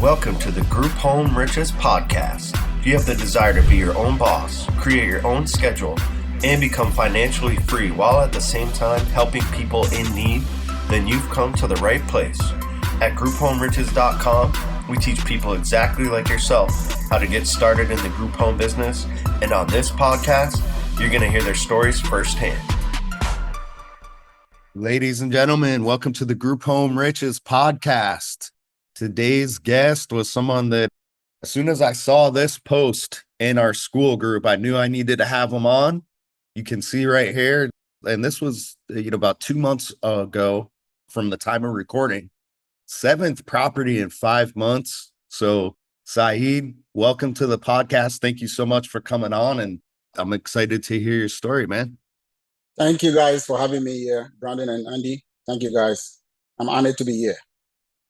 Welcome to the Group Home Riches podcast. If you have the desire to be your own boss, create your own schedule, and become financially free while at the same time helping people in need, then you've come to the right place. At grouphomeriches.com, we teach people exactly like yourself how to get started in the group home business. And on this podcast, you're going to hear their stories firsthand. Ladies and gentlemen, welcome to the Group Home Riches podcast. Today's guest was someone that, as soon as I saw this post in our school group, I knew I needed to have him on. You can see right here, and this was about 2 months ago from the time of recording. 7th property in 5 months. So, Saeed, welcome to the podcast. Thank you so much for coming on, and I'm excited to hear your story, man. Thank you guys for having me here, Brandon and Andy. Thank you guys. I'm honored to be here.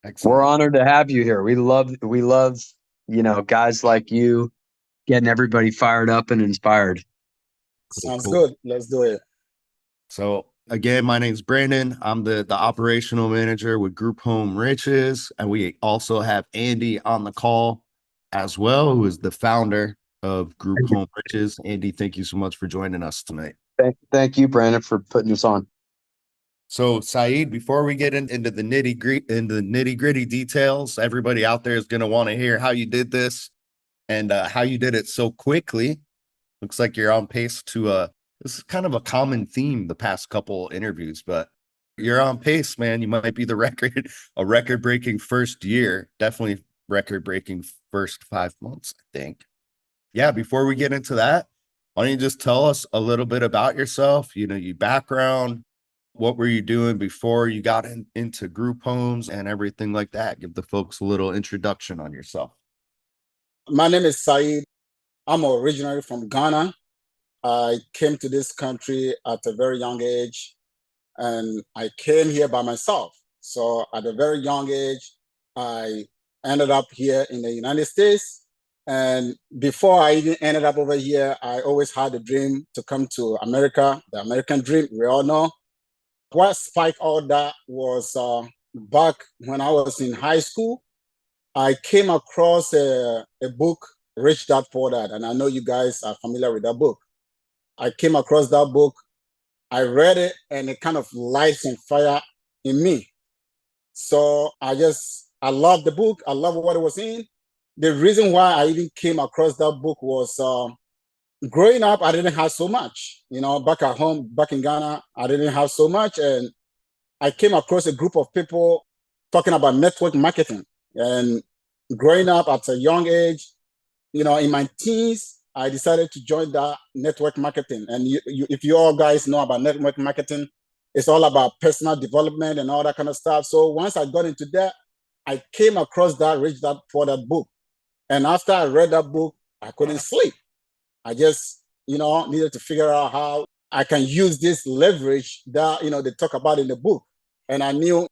Excellent. We're honored to have you here. We love, guys like you getting everybody fired up and inspired. Sounds good. Let's do it. So again, my name's Brandon. I'm the operational manager with Group Home Riches. And we also have Andy on the call as well, who is the founder of Group Home Riches. Andy, thank you so much for joining us tonight. Thank you, Brandon, for putting us on. So, Saeed, before we get into the nitty gritty details, everybody out there is going to want to hear how you did this and how you did it so quickly. Looks like you're on pace to this is kind of a common theme the past couple interviews, but you're on pace, man. You might be a record-breaking first year, definitely record-breaking first 5 months, I think. Yeah, before we get into that, why don't you just tell us a little bit about yourself, your background, what were you doing before you got into group homes and everything like that? Give the folks a little introduction on yourself. My name is Saeed. I'm originally from Ghana. I came to this country at a very young age, and I came here by myself. So at a very young age, I ended up here in the United States. And before I even ended up over here, I always had a dream to come to America, the American dream, we all know. What spiked all that was back when I was in high school, I came across a book, Rich Dad Poor Dad, and I know you guys are familiar with that book. I came across that book, I read it, and it kind of lights on fire in me. So I love the book. I love what it was in. The reason why I even came across that book was growing up, I didn't have so much. Back at home, back in Ghana, I didn't have so much. And I came across a group of people talking about network marketing. And growing up at a young age, in my teens, I decided to join that network marketing. And if you all guys know about network marketing, it's all about personal development and all that kind of stuff. So once I got into that, I came across that Rich Dad Poor Dad book. And after I read that book, I couldn't sleep. I just, needed to figure out how I can use this leverage that, they talk about in the book. And I knew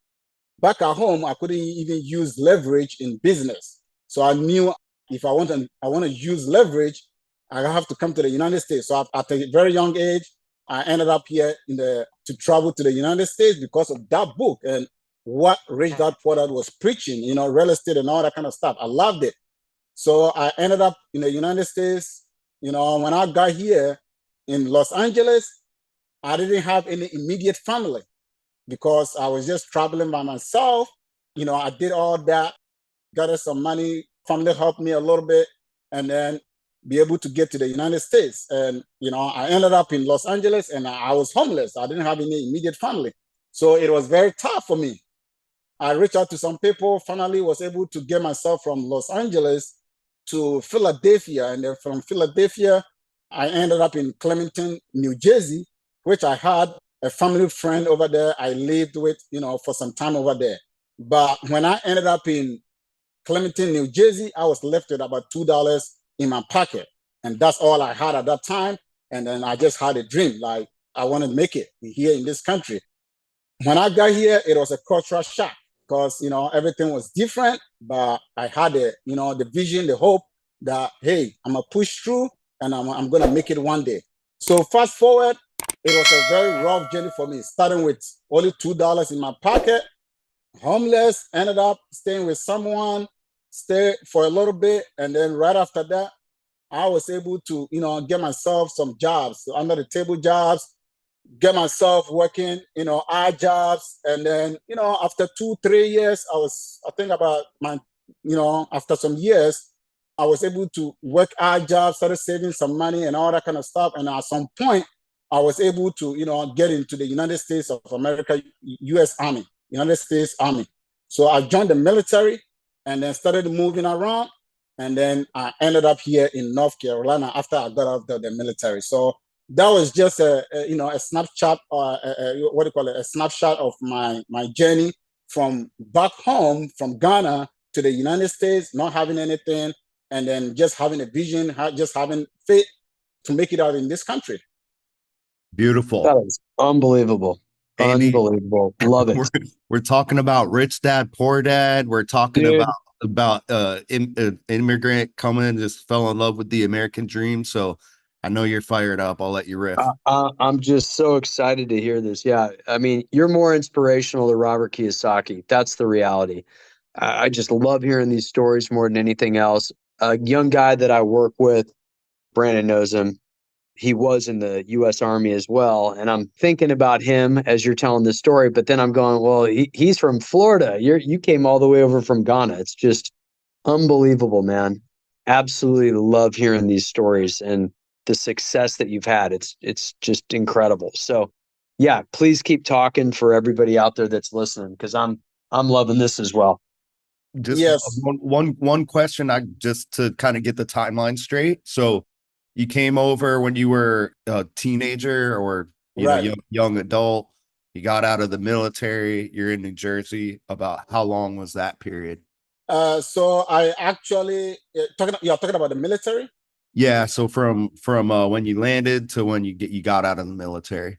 back at home, I couldn't even use leverage in business. So I knew if I want to use leverage, I have to come to the United States. So at a very young age, I ended up here to travel to the United States because of that book and what Rich Dad Poor Dad was preaching, real estate and all that kind of stuff. I loved it. So I ended up in the United States. When I got here in Los Angeles, I didn't have any immediate family because I was just traveling by myself. I did all that, got some money, family helped me a little bit, and then be able to get to the United States. And, I ended up in Los Angeles and I was homeless. I didn't have any immediate family. So it was very tough for me. I reached out to some people, finally was able to get myself from Los Angeles to Philadelphia. And then from Philadelphia, I ended up in Clementon, New Jersey, which I had a family friend over there I lived with, for some time over there. But when I ended up in Clementon, New Jersey, I was left with about $2 in my pocket. And that's all I had at that time. And then I just had a dream, like I want to make it here in this country. When I got here, it was a cultural shock because, everything was different, but I had the vision, the hope that, hey, I'm going to push through and I'm going to make it one day. So fast forward, it was a very rough journey for me, starting with only $2 in my pocket, homeless, ended up staying with someone stay for a little bit, and then right after that, I was able to, get myself some jobs, under the table jobs, get myself working, odd jobs. And then, after 2, 3 years, I think about after some years, I was able to work odd jobs, started saving some money and all that kind of stuff. And at some point, I was able to, get into the United States of America, US Army, United States Army. So I joined the military and then started moving around. And then I ended up here in North Carolina after I got out of the military. So that was just a snapshot, or what do you call it, a snapshot of my journey from back home, from Ghana to the United States, not having anything, and then just having a vision, just having faith to make it out in this country. Beautiful. That is unbelievable. Andy, Unbelievable. Love it. We're talking about rich dad, poor dad. We're talking Dude. about immigrant coming and just fell in love with the American dream. So I know you're fired up. I'll let you riff. I'm just so excited to hear this. Yeah. I mean, you're more inspirational than Robert Kiyosaki. That's the reality. I just love hearing these stories more than anything else. A young guy that I work with, Brandon knows him. He was in the U.S. Army as well. And I'm thinking about him as you're telling this story, but then I'm going, well, he's from Florida. You came all the way over from Ghana. It's just unbelievable, man. Absolutely love hearing these stories and the success that you've had. It's just incredible. So yeah, please keep talking for everybody out there that's listening, because I'm loving this as well. Just Yes. one question, I just to kind of get the timeline straight. So you came over when you were a teenager, or Right. young adult. You got out of the military. You're in New Jersey. About how long was that period? So I actually you're talking about the military. Yeah. So from when you landed to when you got out of the military.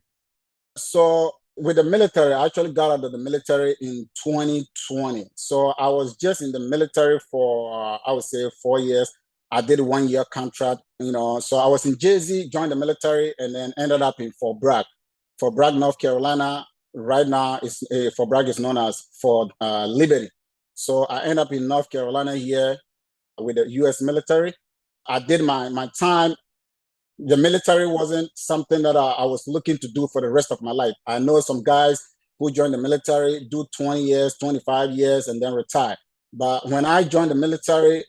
So with the military, I actually got out of the military in 2020. So I was just in the military for I would say 4 years. I did 1 year contract, So I was in Jersey, joined the military, and then ended up in Fort Bragg, North Carolina. Right now, Fort Bragg is known as Fort Liberty. So I ended up in North Carolina here with the U.S. military. I did my time. The military wasn't something that I was looking to do for the rest of my life. I know some guys who join the military, do 20 years, 25 years, and then retire. But when I joined the military,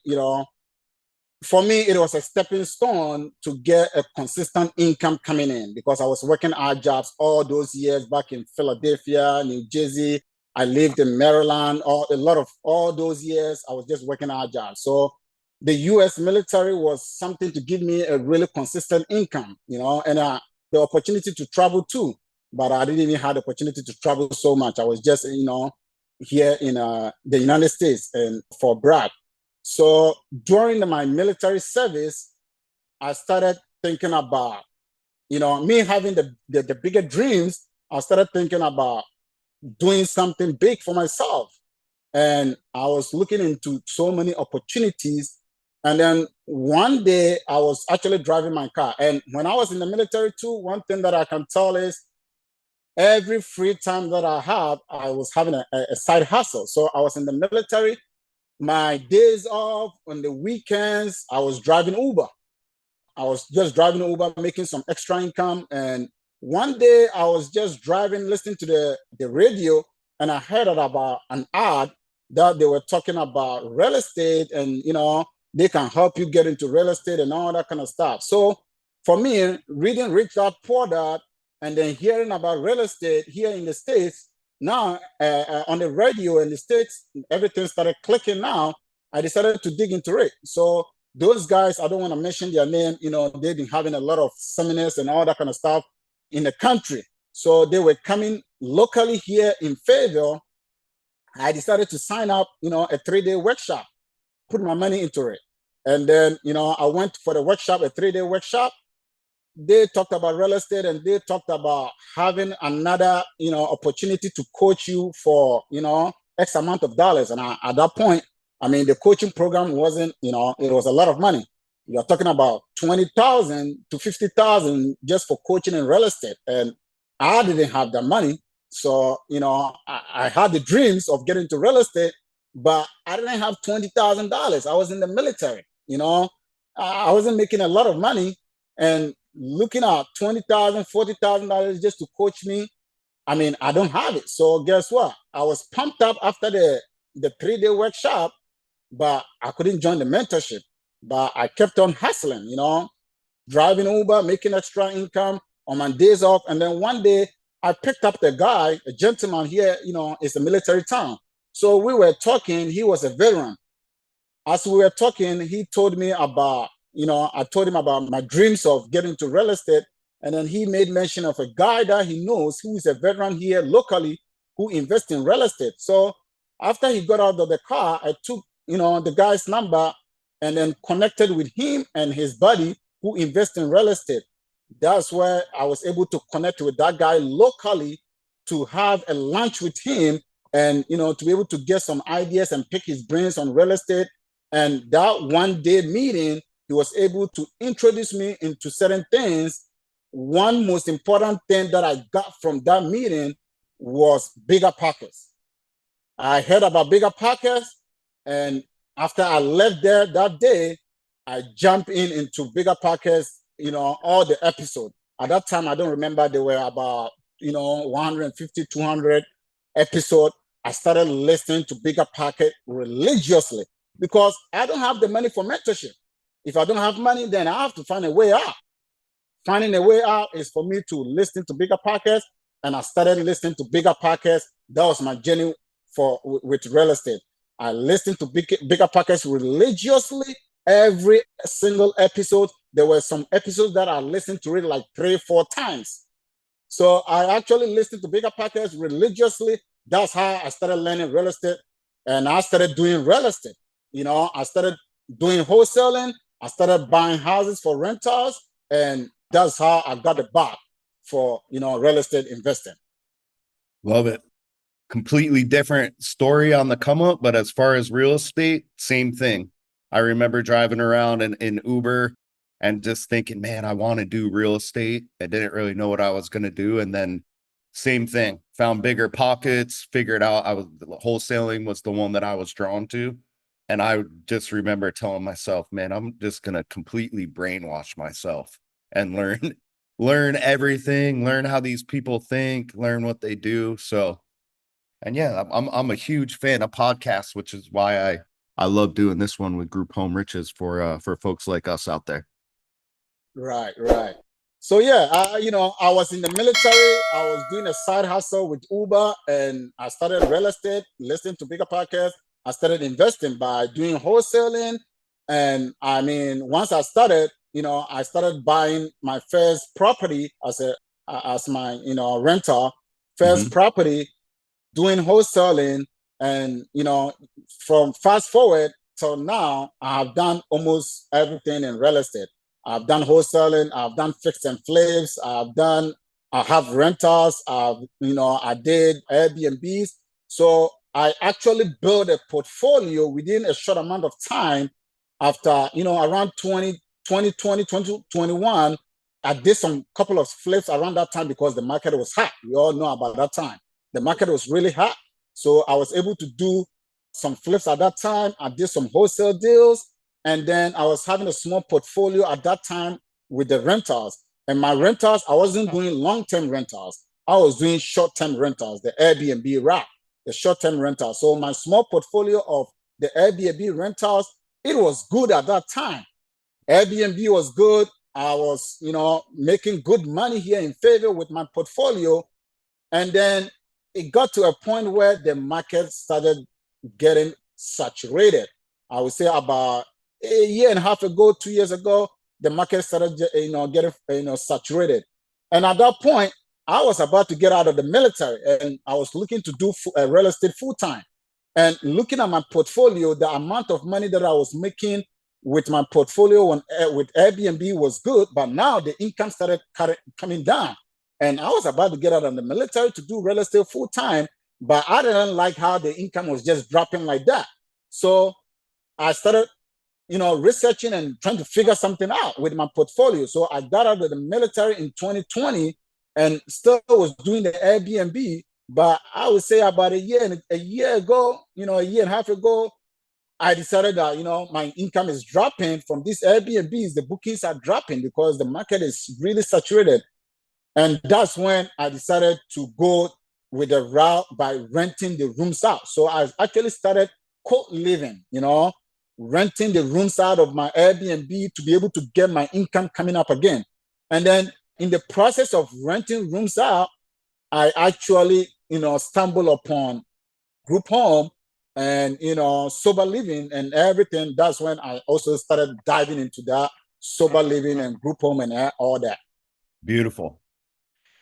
for me, it was a stepping stone to get a consistent income coming in, because I was working odd jobs all those years back in Philadelphia, New Jersey. I lived in Maryland. All those years, I was just working odd jobs. So the U.S. military was something to give me a really consistent income, and the opportunity to travel too. But I didn't even have the opportunity to travel so much. I was just, here in the United States and Fort Bragg. So during my military service, I started thinking about, me having the bigger dreams. I started thinking about doing something big for myself. And I was looking into so many opportunities. And then one day I was actually driving my car. And when I was in the military too, one thing that I can tell is every free time that I have, I was having a side hustle. So I was in the military. My days off, on the weekends, I was driving Uber. I was just driving Uber, making some extra income. And one day I was just driving, listening to the radio, and I heard about an ad that they were talking about real estate, and they can help you get into real estate and all that kind of stuff. So for me, reading Rich Dad Poor Dad and then hearing about real estate here in the States, now on the radio in the States, everything started clicking now. I decided to dig into it. So those guys, I don't want to mention their name, they've been having a lot of seminars and all that kind of stuff in the country. So they were coming locally here in Fayetteville. I decided to sign up, a 3-day workshop, put my money into it. And then, I went for the workshop, a 3-day workshop. They talked about real estate, and they talked about having another, opportunity to coach you for, X amount of dollars. And at that point, the coaching program wasn't, it was a lot of money. You're talking about 20,000 to 50,000 just for coaching in real estate. And I didn't have that money. So, I had the dreams of getting into real estate, but I didn't have $20,000. I was in the military, you know. I wasn't making a lot of money, and looking at $20,000, $40,000 just to coach me. I mean, I don't have it. So guess what? I was pumped up after the 3-day workshop, but I couldn't join the mentorship. But I kept on hustling, you know, driving Uber, making extra income on my days off. And then one day I picked up the guy, a gentleman here, you know, it's a military town. So we were talking, he was a veteran. As we were talking, he told me about, you know, I told him about my dreams of getting to real estate. And then he made mention of a guy that he knows who is a veteran here locally who invests in real estate. So after he got out of the car, I took, you know, the guy's number and then connected with him and his buddy who invests in real estate. That's where I was able to connect with that guy locally to have a lunch with him and, you know, to be able to get some ideas and pick his brains on real estate. And that 1-day meeting, he was able to introduce me into certain things. One most important thing that I got from that meeting was bigger pockets. I heard about bigger pockets, and after I left there that day, I jumped into bigger pockets, you know, all the episodes. At that time, I don't remember, there were about, you know, 150, 200 episodes. I started listening to bigger pocket religiously because I don't have the money for mentorship. If I don't have money, then I have to find a way out. Finding a way out is for me to listen to bigger podcasts, and I started listening to bigger podcasts. That was my journey with real estate. I listened to bigger podcasts religiously every single episode. There were some episodes that I listened to it like 3-4 times. So I actually listened to bigger podcasts religiously. That's how I started learning real estate, and I started doing real estate. You know, I started doing wholesaling. I started buying houses for rentals, and that's how I got the bug for, you know, real estate investing. Love it. Completely different story on the come up, but as far as real estate, same thing. I remember driving around in Uber and just thinking, man, I want to do real estate. I didn't really know what I was going to do. And then same thing, found bigger pockets, figured out wholesaling was the one that I was drawn to. And I just remember telling myself, man, I'm just going to completely brainwash myself and learn everything, learn how these people think, learn what they do. So, and yeah, I'm a huge fan of podcasts, which is why I love doing this one with Group Home Riches for folks like us out there. Right. So yeah, you know, I was in the military. I was doing a side hustle with Uber, and I started real estate, listening to bigger podcasts. I started investing by doing wholesaling, and I mean, once I started, you know, I started buying my first property as my, you know, rental, first property, doing wholesaling, and, you know, from fast forward till now, I've done almost everything in real estate. I've done wholesaling, I've done fix and flips, I have rentals, you know, I did Airbnbs. So I actually built a portfolio within a short amount of time. After, you know, around 2020, 2021, I did some couple of flips around that time because the market was hot. We all know about that time. The market was really hot. So I was able to do some flips at that time. I did some wholesale deals. And then I was having a small portfolio at that time with the rentals. And my rentals, I wasn't doing long-term rentals. I was doing short-term rentals, the Airbnb wrap, the short-term rentals. So my small portfolio of the Airbnb rentals, it was good at that time. Airbnb was good. I was, you know, making good money here in favor with my portfolio. And then it got to a point where the market started getting saturated. I would say about a year and a half ago, 2 years ago, the market started, you know, getting, you know, saturated. And at that point, I was about to get out of the military, and I was looking to do real estate full time. And looking at my portfolio, the amount of money that I was making with my portfolio with Airbnb was good, but now the income started coming down. And I was about to get out of the military to do real estate full time, but I didn't like how the income was just dropping like that. So I started, you know, researching and trying to figure something out with my portfolio. So I got out of the military in 2020 and still was doing the Airbnb, But I would say about a year ago, a year and a half ago, I decided that my income is dropping from these Airbnbs. The bookings are dropping because the market is really saturated, and that's when I decided to go with a route by renting the rooms out. So I actually started co-living, renting the rooms out of my Airbnb to be able to get my income coming up again. And then in the process of renting rooms out, I actually, stumbled upon group home and, sober living and everything. That's when I also started diving into that sober living and group home and all that. Beautiful.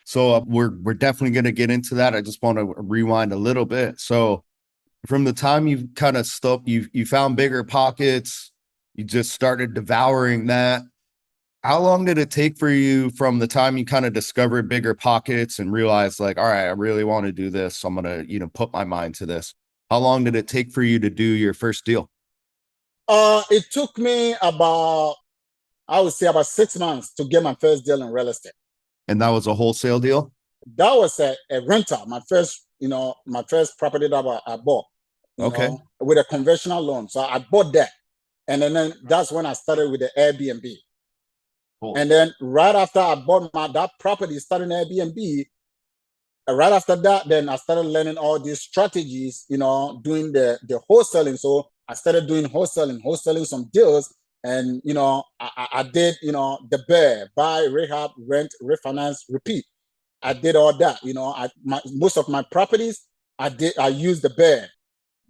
So we're definitely going to get into that. I just want to rewind a little bit. So from the time you kind of stopped, you found bigger pockets, you just started devouring that. How long did it take for you from the time you kind of discovered bigger pockets and realized like, all right, I really want to do this. I'm going to, put my mind to this. How long did it take for you to do your first deal? It took me I would say about 6 months to get my first deal in real estate. And that was a wholesale deal? That was a rental. My first property that I bought, Okay. with a conventional loan. So I bought that. And then that's when I started with the Airbnb. Cool. And then right after I bought that property, starting Airbnb, right after that, then I started learning all these strategies, doing the wholesaling. So I started doing wholesaling some deals. And, I did, the bear, buy, rehab, rent, refinance, repeat. I did all that. Most of my properties, I used the bear,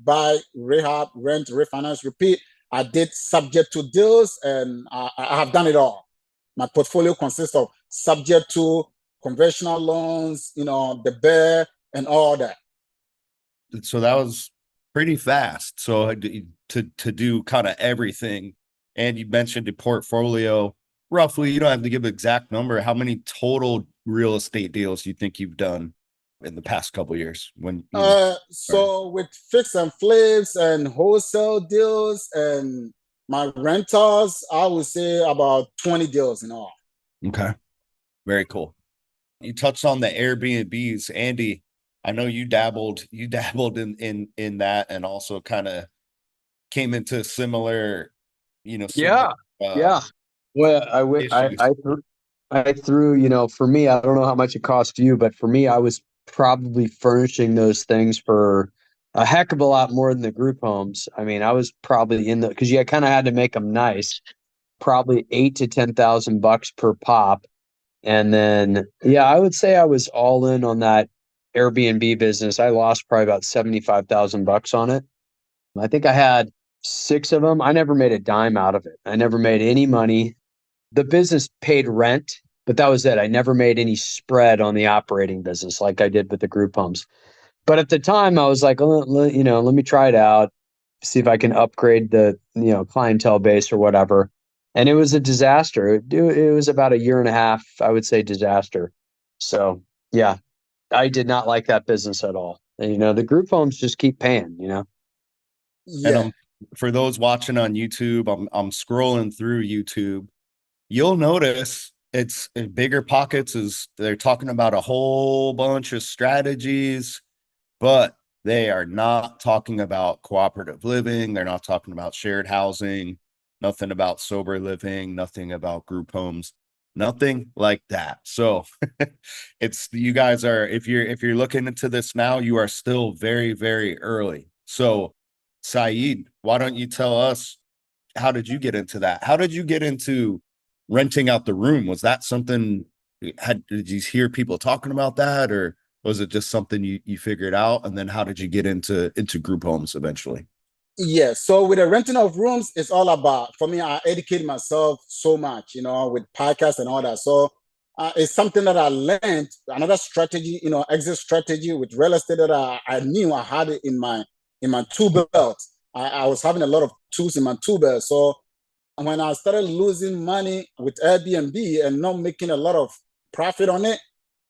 buy, rehab, rent, refinance, repeat. I did subject to deals, and I have done it all. My portfolio consists of subject to, conventional loans, the bear, and all that. So that was pretty fast. So to do kind of everything. And you mentioned the portfolio. Roughly, you don't have to give an exact number. How many total real estate deals you think you've done in the past couple of years? So with fix and flips and wholesale deals and my rentals, I would say about 20 deals in all. Okay. Very cool. You touched on the Airbnbs, Andy. I know you dabbled in that, and also kind of came into similar, Yeah. Yeah. Well, issues. I threw, for me, I don't know how much it cost you, but for me, I was probably furnishing those things for a heck of a lot more than the group homes. I mean, I was probably because you kind of had to make them nice, probably $8,000 to $10,000 per pop. And then, yeah, I would say I was all in on that Airbnb business. I lost probably about $75,000 on it. I think I had 6 of them. I never made a dime out of it. I never made any money. The business paid rent, but that was it. I never made any spread on the operating business like I did with the group homes. But at the time, I was like, let me try it out, see if I can upgrade the clientele base or whatever. And it was a disaster. It was about a year and a half, I would say, disaster. So yeah, I did not like that business at all. And, the group homes just keep paying. Yeah. And for those watching on YouTube, I'm scrolling through YouTube. You'll notice it's in bigger pockets is they're talking about a whole bunch of strategies, but they are not talking about cooperative living. They're not talking about shared housing, nothing about sober living, nothing about group homes, nothing like that. So it's, you guys are, if you're looking into this now, you are still very, very early. So Saeed, why don't you tell us, how did you get into that? How did you get into renting out the room? Was that something, did you hear people talking about that, or was it just something you figured out? And then how did you get into group homes eventually? Yeah. So with the renting of rooms, it's all about, for me, I educate myself so much, with podcasts and all that. So it's something that I learned, another strategy, exit strategy with real estate that I knew I had it in my tool belt. I was having a lot of tools in my tool belt. So when I started losing money with Airbnb and not making a lot of profit on it,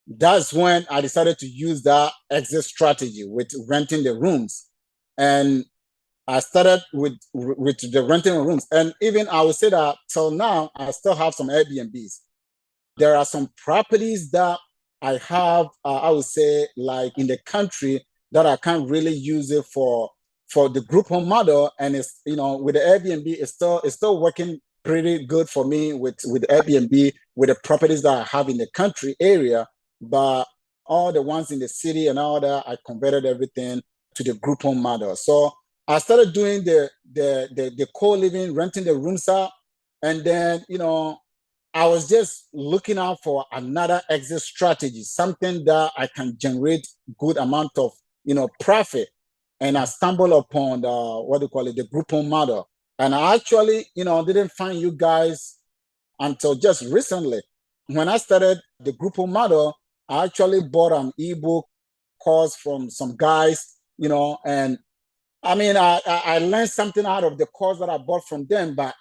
that's when I decided to use that exit strategy with renting the rooms. And I started with the renting of rooms. And even I would say that till now, I still have some Airbnbs. There are some properties that I have, I would say, like in the country that I can't really use it for the group home model, and it's with the Airbnb, it's still working pretty good for me with Airbnb with the properties that I have in the country area, but all the ones in the city and all that, I converted everything to the group home model. So I started doing the co-living, renting the rooms out, and then I was just looking out for another exit strategy, something that I can generate good amount of profit. And I stumbled upon what do you call it, the Groupon model. And I actually, didn't find you guys until just recently. When I started the Groupon model, I actually bought an ebook course from some guys, and I mean, I learned something out of the course that I bought from them, but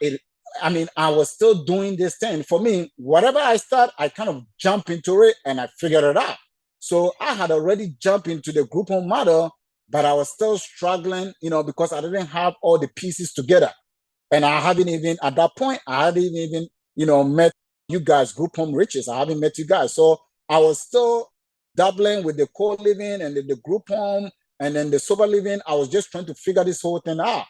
I was still doing this thing. For me, whatever I start, I kind of jump into it and I figured it out. So I had already jumped into the group home model, but I was still struggling, because I didn't have all the pieces together. And I haven't even, at that point, I hadn't even, met you guys, group home riches. I haven't met you guys. So I was still dabbling with the co-living and the group home and then the sober living. I was just trying to figure this whole thing out.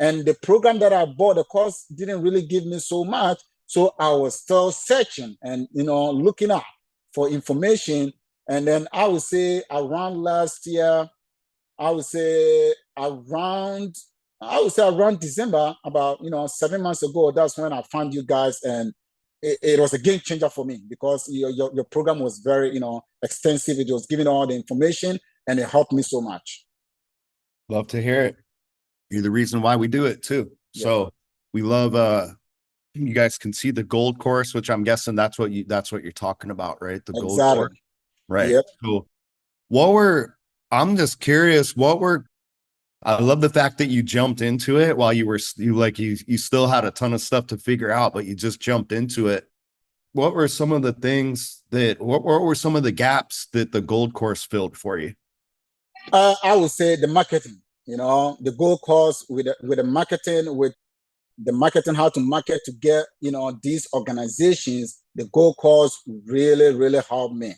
And the program that I bought, the course didn't really give me so much. So I was still searching and, looking up for information. And then I would say around last year, I would say around December, about 7 months ago, that's when I found you guys, and it was a game changer for me because your program was very extensive. It was giving all the information, and it helped me so much. Love to hear it. You're the reason why we do it too. Yeah. So we love you guys can see the gold course, which I'm guessing that's what you're talking about, right? The gold Exactly. course. Right. Yep. So I'm just curious, I love the fact that you jumped into it while you still had a ton of stuff to figure out, but you just jumped into it. What were some of the gaps that the gold course filled for you? I would say the marketing, the gold course with the marketing, how to market to get, these organizations, the gold course really, really helped me.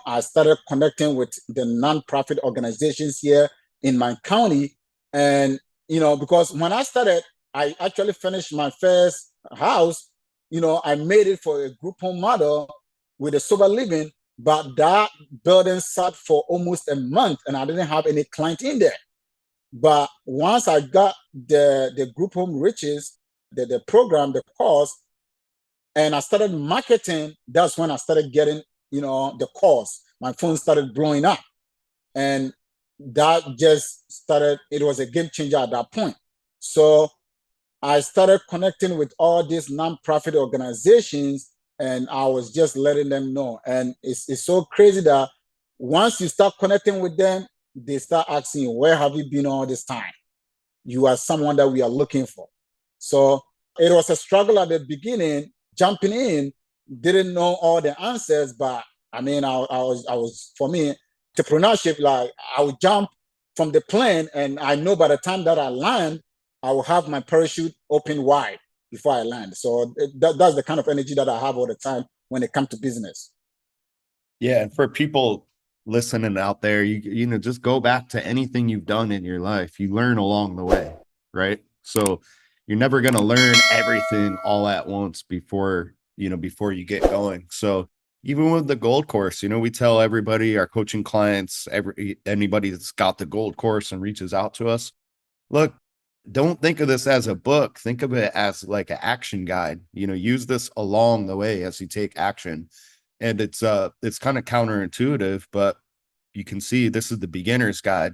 I started connecting with the nonprofit organizations here in my county. And, because when I started, I actually finished my first house. I made it for a group home model with a sober living, but that building sat for almost a month and I didn't have any client in there. But once I got the group home riches, the program, the course, and I started marketing, that's when I started getting, the calls. My phone started blowing up. And that just started, it was a game changer at that point. So I started connecting with all these nonprofit organizations and I was just letting them know. And it's so crazy that once you start connecting with them, they start asking you, where have you been all this time? You are someone that we are looking for. So it was a struggle at the beginning, jumping in, didn't know all the answers, but I was for me, entrepreneurship, like I would jump from the plane and I know by the time that I land, I will have my parachute open wide before I land. So that's the kind of energy that I have all the time when it comes to business. Yeah, and for people listening out there, you just go back to anything you've done in your life. You learn along the way, right? So you're never going to learn everything all at once before you get going. So even with the gold course, we tell everybody, our coaching clients, anybody that's got the gold course and reaches out to us, look, don't think of this as a book. Think of it as like an action guide. Use this along the way as you take action. And it's kind of counterintuitive, but you can see this is the beginner's guide.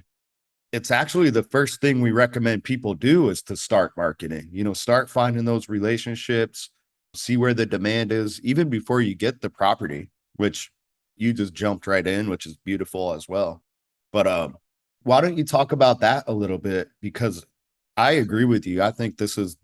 It's actually the first thing we recommend people do is to start marketing. Start finding those relationships, see where the demand is, even before you get the property, which you just jumped right in, which is beautiful as well. But why don't you talk about that a little bit? Because I agree with you. I think this is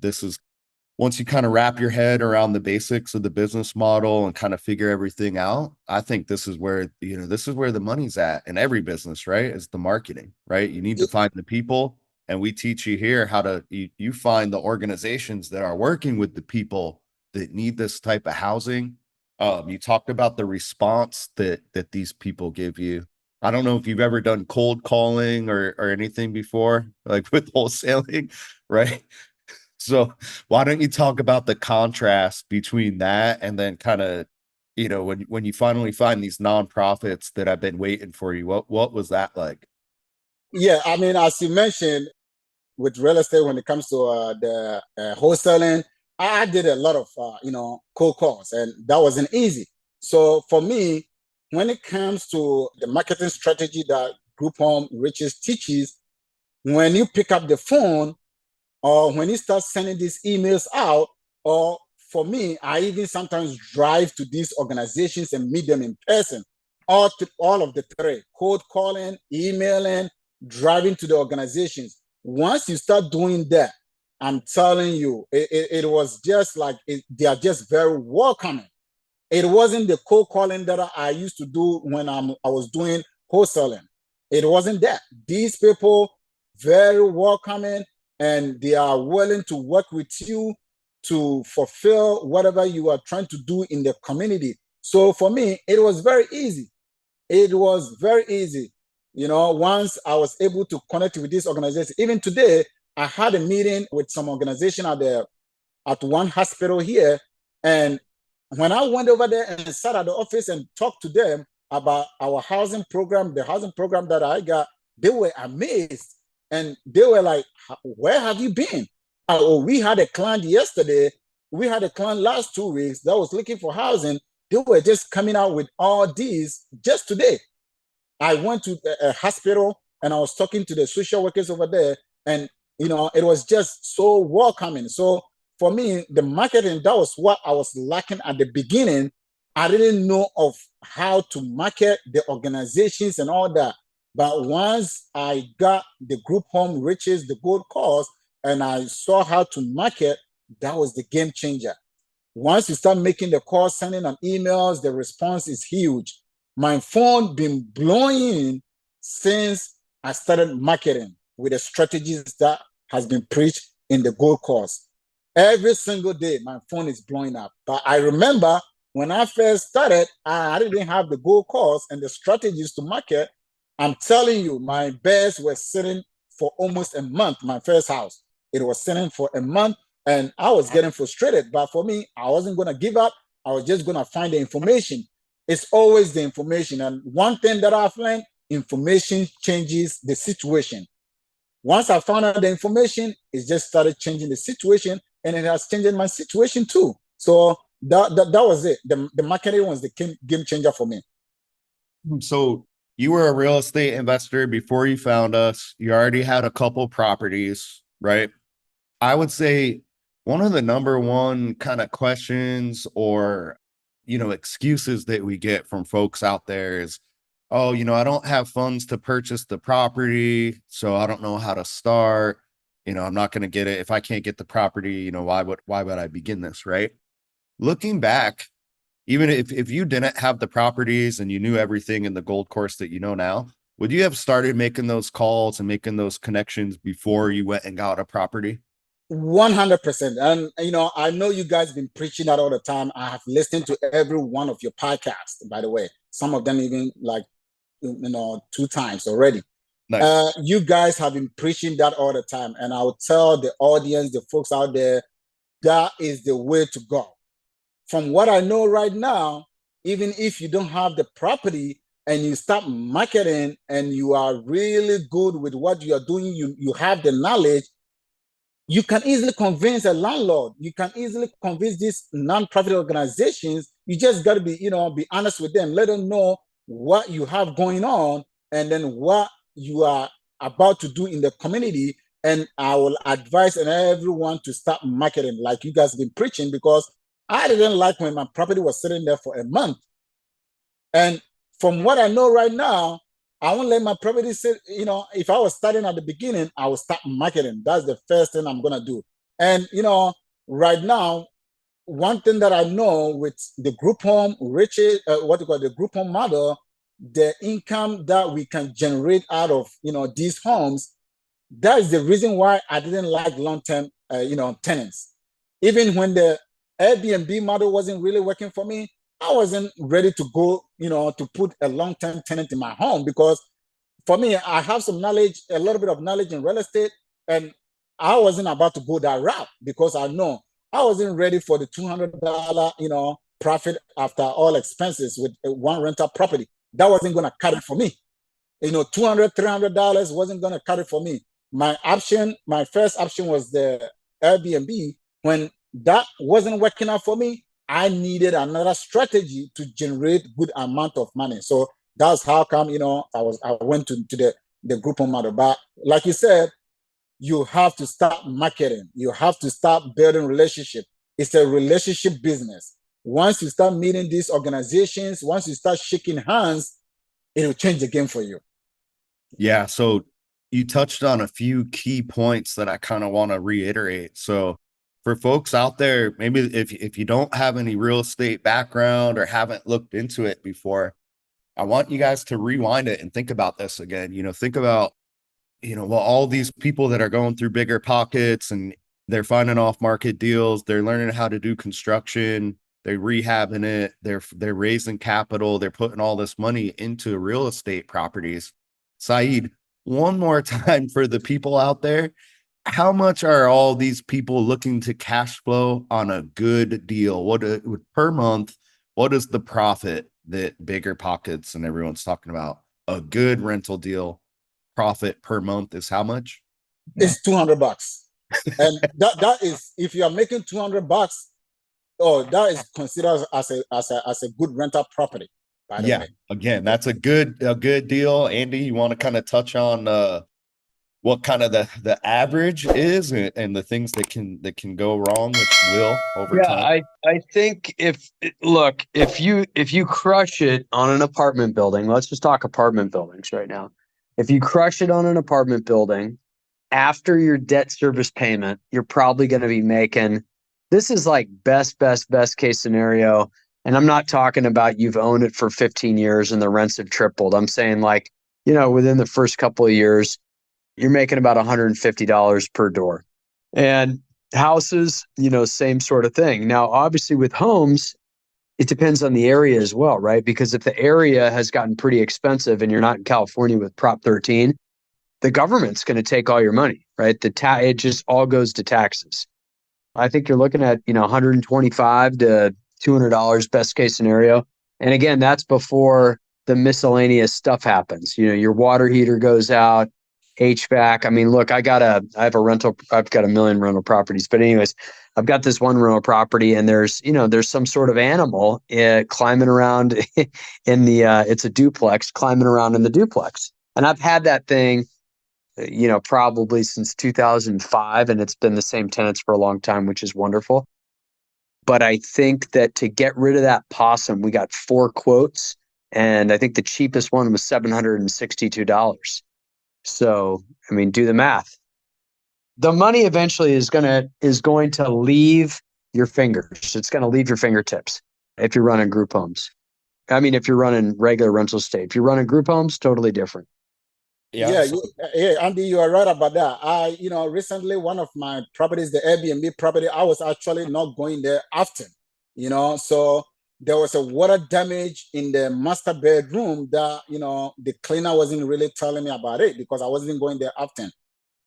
once you kind of wrap your head around the basics of the business model and kind of figure everything out, I think this is where the money's at in every business, right? Is the marketing, right? You need to find the people, and we teach you here how to, you find the organizations that are working with the people that need this type of housing, You talked about the response that these people give you. I don't know if you've ever done cold calling or anything before, like with wholesaling, right? So why don't you talk about the contrast between that and then kind of, when you finally find these nonprofits that have been waiting for you, what was that like? Yeah, I mean, as you mentioned, with real estate, when it comes to the wholesaling, I did a lot of cold calls, and that wasn't easy. So for me, when it comes to the marketing strategy that Group Home Riches teaches, when you pick up the phone or when you start sending these emails out, or for me, I even sometimes drive to these organizations and meet them in person. All of the three: cold calling, emailing, driving to the organizations. Once you start doing that, I'm telling you, it was just like they are just very welcoming. It wasn't the cold calling that I used to do when I was doing wholesaling. It wasn't that. These people very welcoming, and they are willing to work with you to fulfill whatever you are trying to do in the community. So for me, it was very easy. It was very easy. Once I was able to connect with this organization, even today, I had a meeting with some organization at one hospital here. And when I went over there and sat at the office and talked to them about our housing program, the housing program that I got, they were amazed. And they were like, where have you been? Oh, we had a client yesterday. We had a client last 2 weeks that was looking for housing. They were just coming out with all these just today. I went to a hospital and I was talking to the social workers over there, and it was just so welcoming. So for me, the marketing, that was what I was lacking at the beginning. I didn't know of how to market the organizations and all that. But once I got the Group Home Riches, the Gold Cause, and I saw how to market, that was the game changer. Once you start making the calls, sending on emails, the response is huge. My phone been blowing since I started marketing with the strategies that has been preached in the Gold Course. Every single day, my phone is blowing up. But I remember when I first started, I didn't have the Gold Course and the strategies to market. I'm telling you, my bears were sitting for almost a month. My first house, it was sitting for a month, and I was getting frustrated. But for me, I wasn't going to give up. I was just going to find the information. It's always the information. And one thing that I've learned, information changes the situation. Once I found out the information, it just started changing the situation, and it has changed my situation too. So that was it. The marketing was the game changer for me. So you were a real estate investor before you found us. You already had a couple properties, right? I would say one of the number one kind of questions or, excuses that we get from folks out there is, oh, I don't have funds to purchase the property, so I don't know how to start. I'm not going to get it. If I can't get the property, why would I begin this, right? Looking back, even if you didn't have the properties and you knew everything in the Gold Course that you know now, would you have started making those calls and making those connections before you went and got a property? 100%. And I know you guys been preaching that all the time. I have listened to every one of your podcasts, by the way. Some of them even like 2 times already. Nice. You guys have been preaching that all the time, and I will tell the audience, the folks out there, that is the way to go. From what I know right now, even if you don't have the property and you start marketing and you are really good with what you are doing, you have the knowledge, you can easily convince a landlord. You can easily convince these non-profit organizations. You just got to be honest with them. Let them know what you have going on and then what you are about to do in the community. And I will advise everyone to start marketing like you guys have been preaching, because I didn't like when my property was sitting there for a month. And from what I know right now, I won't let my property sit. If I was starting at the beginning, I will start marketing. That's the first thing I'm going to do. And, right now, one thing that I know with the Group Home Riches, the Group Home model, the income that we can generate out of, these homes, that is the reason why I didn't like long-term, tenants. Even when the Airbnb model wasn't really working for me, I wasn't ready to go, to put a long-term tenant in my home because for me, I have some knowledge, a little bit of knowledge in real estate, and I wasn't about to go that route because I know I wasn't ready for the $200, profit after all expenses with one rental property. That wasn't going to cut it for me. $200, $300 wasn't going to cut it for me. My first option was the Airbnb. When that wasn't working out for me, I needed another strategy to generate good amount of money. So that's how come, I went to the group home model. But like you said, you have to start marketing. You have to start building relationship. It's a relationship business. Once you start meeting these organizations, once you start shaking hands, it will change the game for you. Yeah. So you touched on a few key points that I kind of want to reiterate. So for folks out there, maybe if you don't have any real estate background or haven't looked into it before, I want you guys to rewind it and think about this again. Think about, well, all these people that are going through bigger pockets and they're finding off market deals, they're learning how to do construction, they're rehabbing it, they're raising capital, they're putting all this money into real estate properties. Saeed, one more time for the people out there, how much are all these people looking to cash flow on a good deal? What per month, what is the profit that bigger pockets and everyone's talking about? A good rental deal profit per month is how much? It's $200. And that is, if you are making $200, that is considered as a good rental property, by the way. Again, that's a good deal. Andy, you want to kind of touch on what kind of the average is and the things that can go wrong, which will over time? I think if you crush it on an apartment building, let's just talk apartment buildings right now. If you crush it on an apartment building, after your debt service payment, you're probably going to be making, this is like best case scenario. And I'm not talking about you've owned it for 15 years and the rents have tripled. I'm saying like, within the first couple of years, you're making about $150 per door. And houses, same sort of thing. Now, obviously with homes, it depends on the area as well, right? Because if the area has gotten pretty expensive and you're not in California with Prop 13, the government's going to take all your money, right? It just all goes to taxes. I think you're looking at, $125 to $200 best case scenario. And again, that's before the miscellaneous stuff happens. Your water heater goes out, HVAC. I mean, look, I've got a million rental properties, but anyways, I've got this one rental property and there's some sort of animal climbing around it's a duplex climbing around in the duplex. And I've had that thing, probably since 2005, and it's been the same tenants for a long time, which is wonderful. But I think that to get rid of that possum, we got 4 quotes, and I think the cheapest one was $762. So, I mean, do the math. The money eventually is going to leave your fingers. It's going to leave your fingertips if you're running group homes. I mean, if you're running regular rental estate, if you're running group homes, totally different. Yeah, Andy, you are right about that. Recently one of my properties, the Airbnb property, I was actually not going there often, so there was a water damage in the master bedroom that, the cleaner wasn't really telling me about it because I wasn't going there often.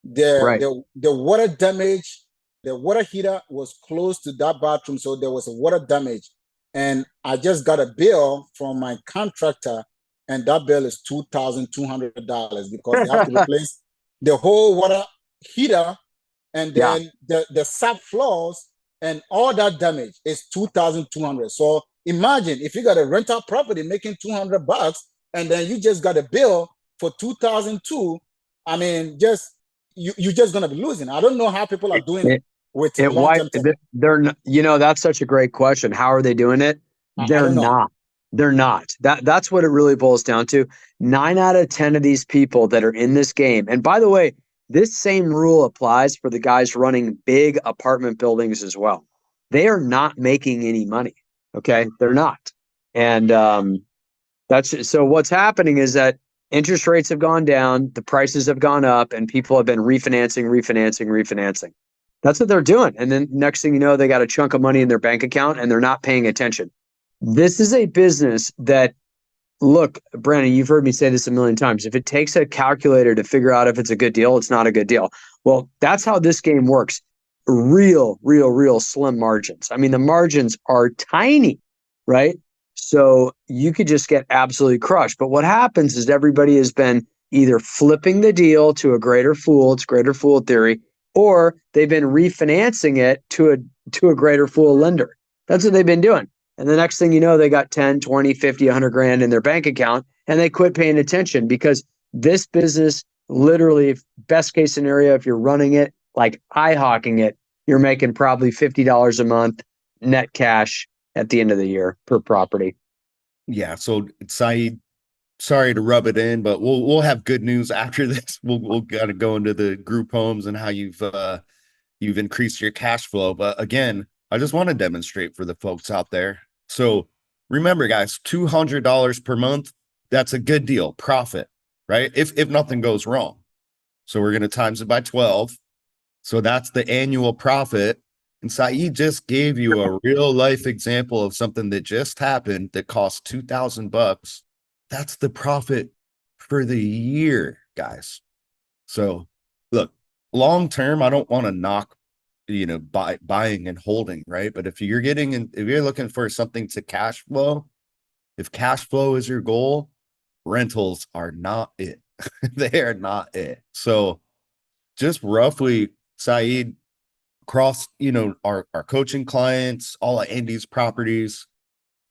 The water damage, the water heater was close to that bathroom, so there was a water damage. And I just got a bill from my contractor, and that bill is $2,200 because they have to replace the whole water heater and then the subfloors, and all that damage is $2,200. So imagine if you got a rental property making $200 and then you just got a bill for $2,200. I mean, you're just gonna be losing. I don't know how people are doing it with long-term tenants. That's such a great question. How are they doing it? They're not. They're not. That's what it really boils down to. 9 out of 10 of these people that are in this game, and by the way, this same rule applies for the guys running big apartment buildings as well. They are not making any money. Okay, they're not. And so what's happening is that interest rates have gone down, the prices have gone up, and people have been refinancing. That's what they're doing. And then next thing you know, they got a chunk of money in their bank account and they're not paying attention. This is a business that, look, Brandon, you've heard me say this a million times. If it takes a calculator to figure out if it's a good deal, it's not a good deal. Well, that's how this game works. Real slim margins. I mean, the margins are tiny, right? So you could just get absolutely crushed. But what happens is everybody has been either flipping the deal to a greater fool, it's greater fool theory, or they've been refinancing it to a greater fool lender. That's what they've been doing. And the next thing you know, they got 10, 20, 50, 100 grand in their bank account and they quit paying attention because this business, literally, best case scenario, if you're running it like eye hawking it, you're making probably $50 a month net cash at the end of the year per property. Yeah. So Saeed, sorry to rub it in, but we'll have good news after this. We'll gotta go into the group homes and how you've increased your cash flow. But again, I just want to demonstrate for the folks out there. So remember, guys, $200 per month, that's a good deal, profit, right? If nothing goes wrong. So we're going to times it by 12. So that's the annual profit. And Saeed just gave you a real life example of something that just happened that cost $2,000. That's the profit for the year, guys. So look, long term, I don't want to knock, buying and holding, right? But if you're looking for something to cash flow, if cash flow is your goal, rentals are not it. They are not it. So just roughly, Saeed, across, our coaching clients, all of Andy's properties,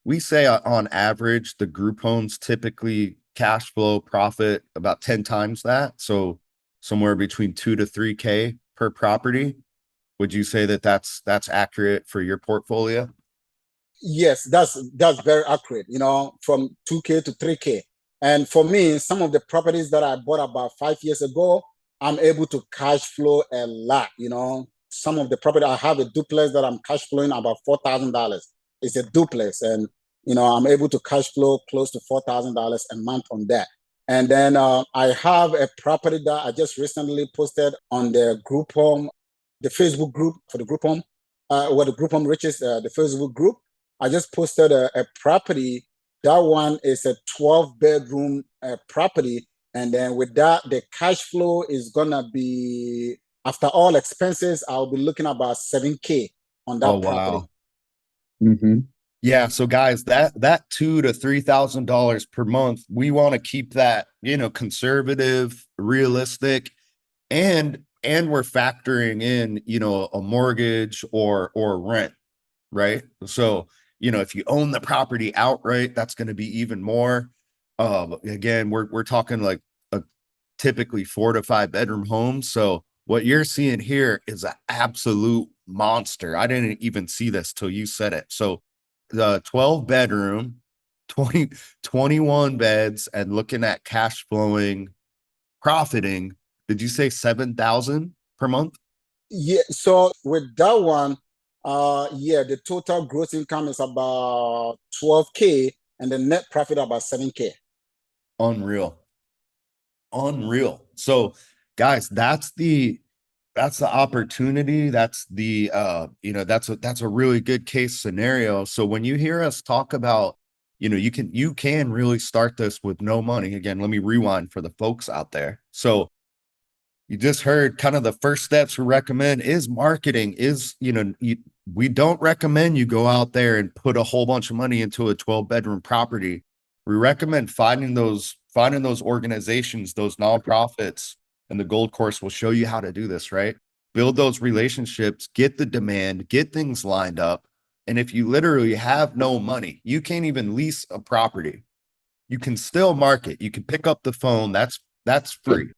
we say on average, the group homes typically cash flow profit about 10 times that. So somewhere between 2 to 3K per property. Would you say that that's accurate for your portfolio? Yes, that's very accurate. From 2K to 3K. And for me, some of the properties that I bought about 5 years ago, I'm able to cash flow a lot. Some of the property I have a duplex that I'm cash flowing about $4,000. It's a duplex, and I'm able to cash flow close to $4,000 a month on that. And then I have a property that I just recently posted on the group home, the Facebook group for the group home, where the group home reaches the Facebook group. I just posted a property. That one is a 12-bedroom property. And then with that, the cash flow is going to be, after all expenses, I'll be looking about 7K on Oh, that property. wow. Mm-hmm. Yeah. So guys, that $2,000 to $3,000 per month, we want to keep that, conservative, realistic, and we're factoring in, a mortgage or rent, right? So, if you own the property outright, that's going to be even more. Again, we're talking like a typically 4 to 5 bedroom home. So what you're seeing here is an absolute monster. I didn't even see this till you said it. So the 12 bedroom, 21 beds, and looking at cash flowing, profiting, did you say 7,000 per month? Yeah. So with that one, yeah, the total gross income is about 12K and the net profit about 7K. Unreal. Unreal. So guys, that's the opportunity. That's the that's a really good case scenario. So when you hear us talk about, you can really start this with no money. Again, let me rewind for the folks out there. So you just heard kind of the first steps we recommend is marketing, we don't recommend you go out there and put a whole bunch of money into a 12-bedroom property. We recommend finding those organizations, those nonprofits, and the Gold Course will show you how to do this, right? Build those relationships, get the demand, get things lined up. And if you literally have no money, you can't even lease a property. You can still market. You can pick up the phone. That's free.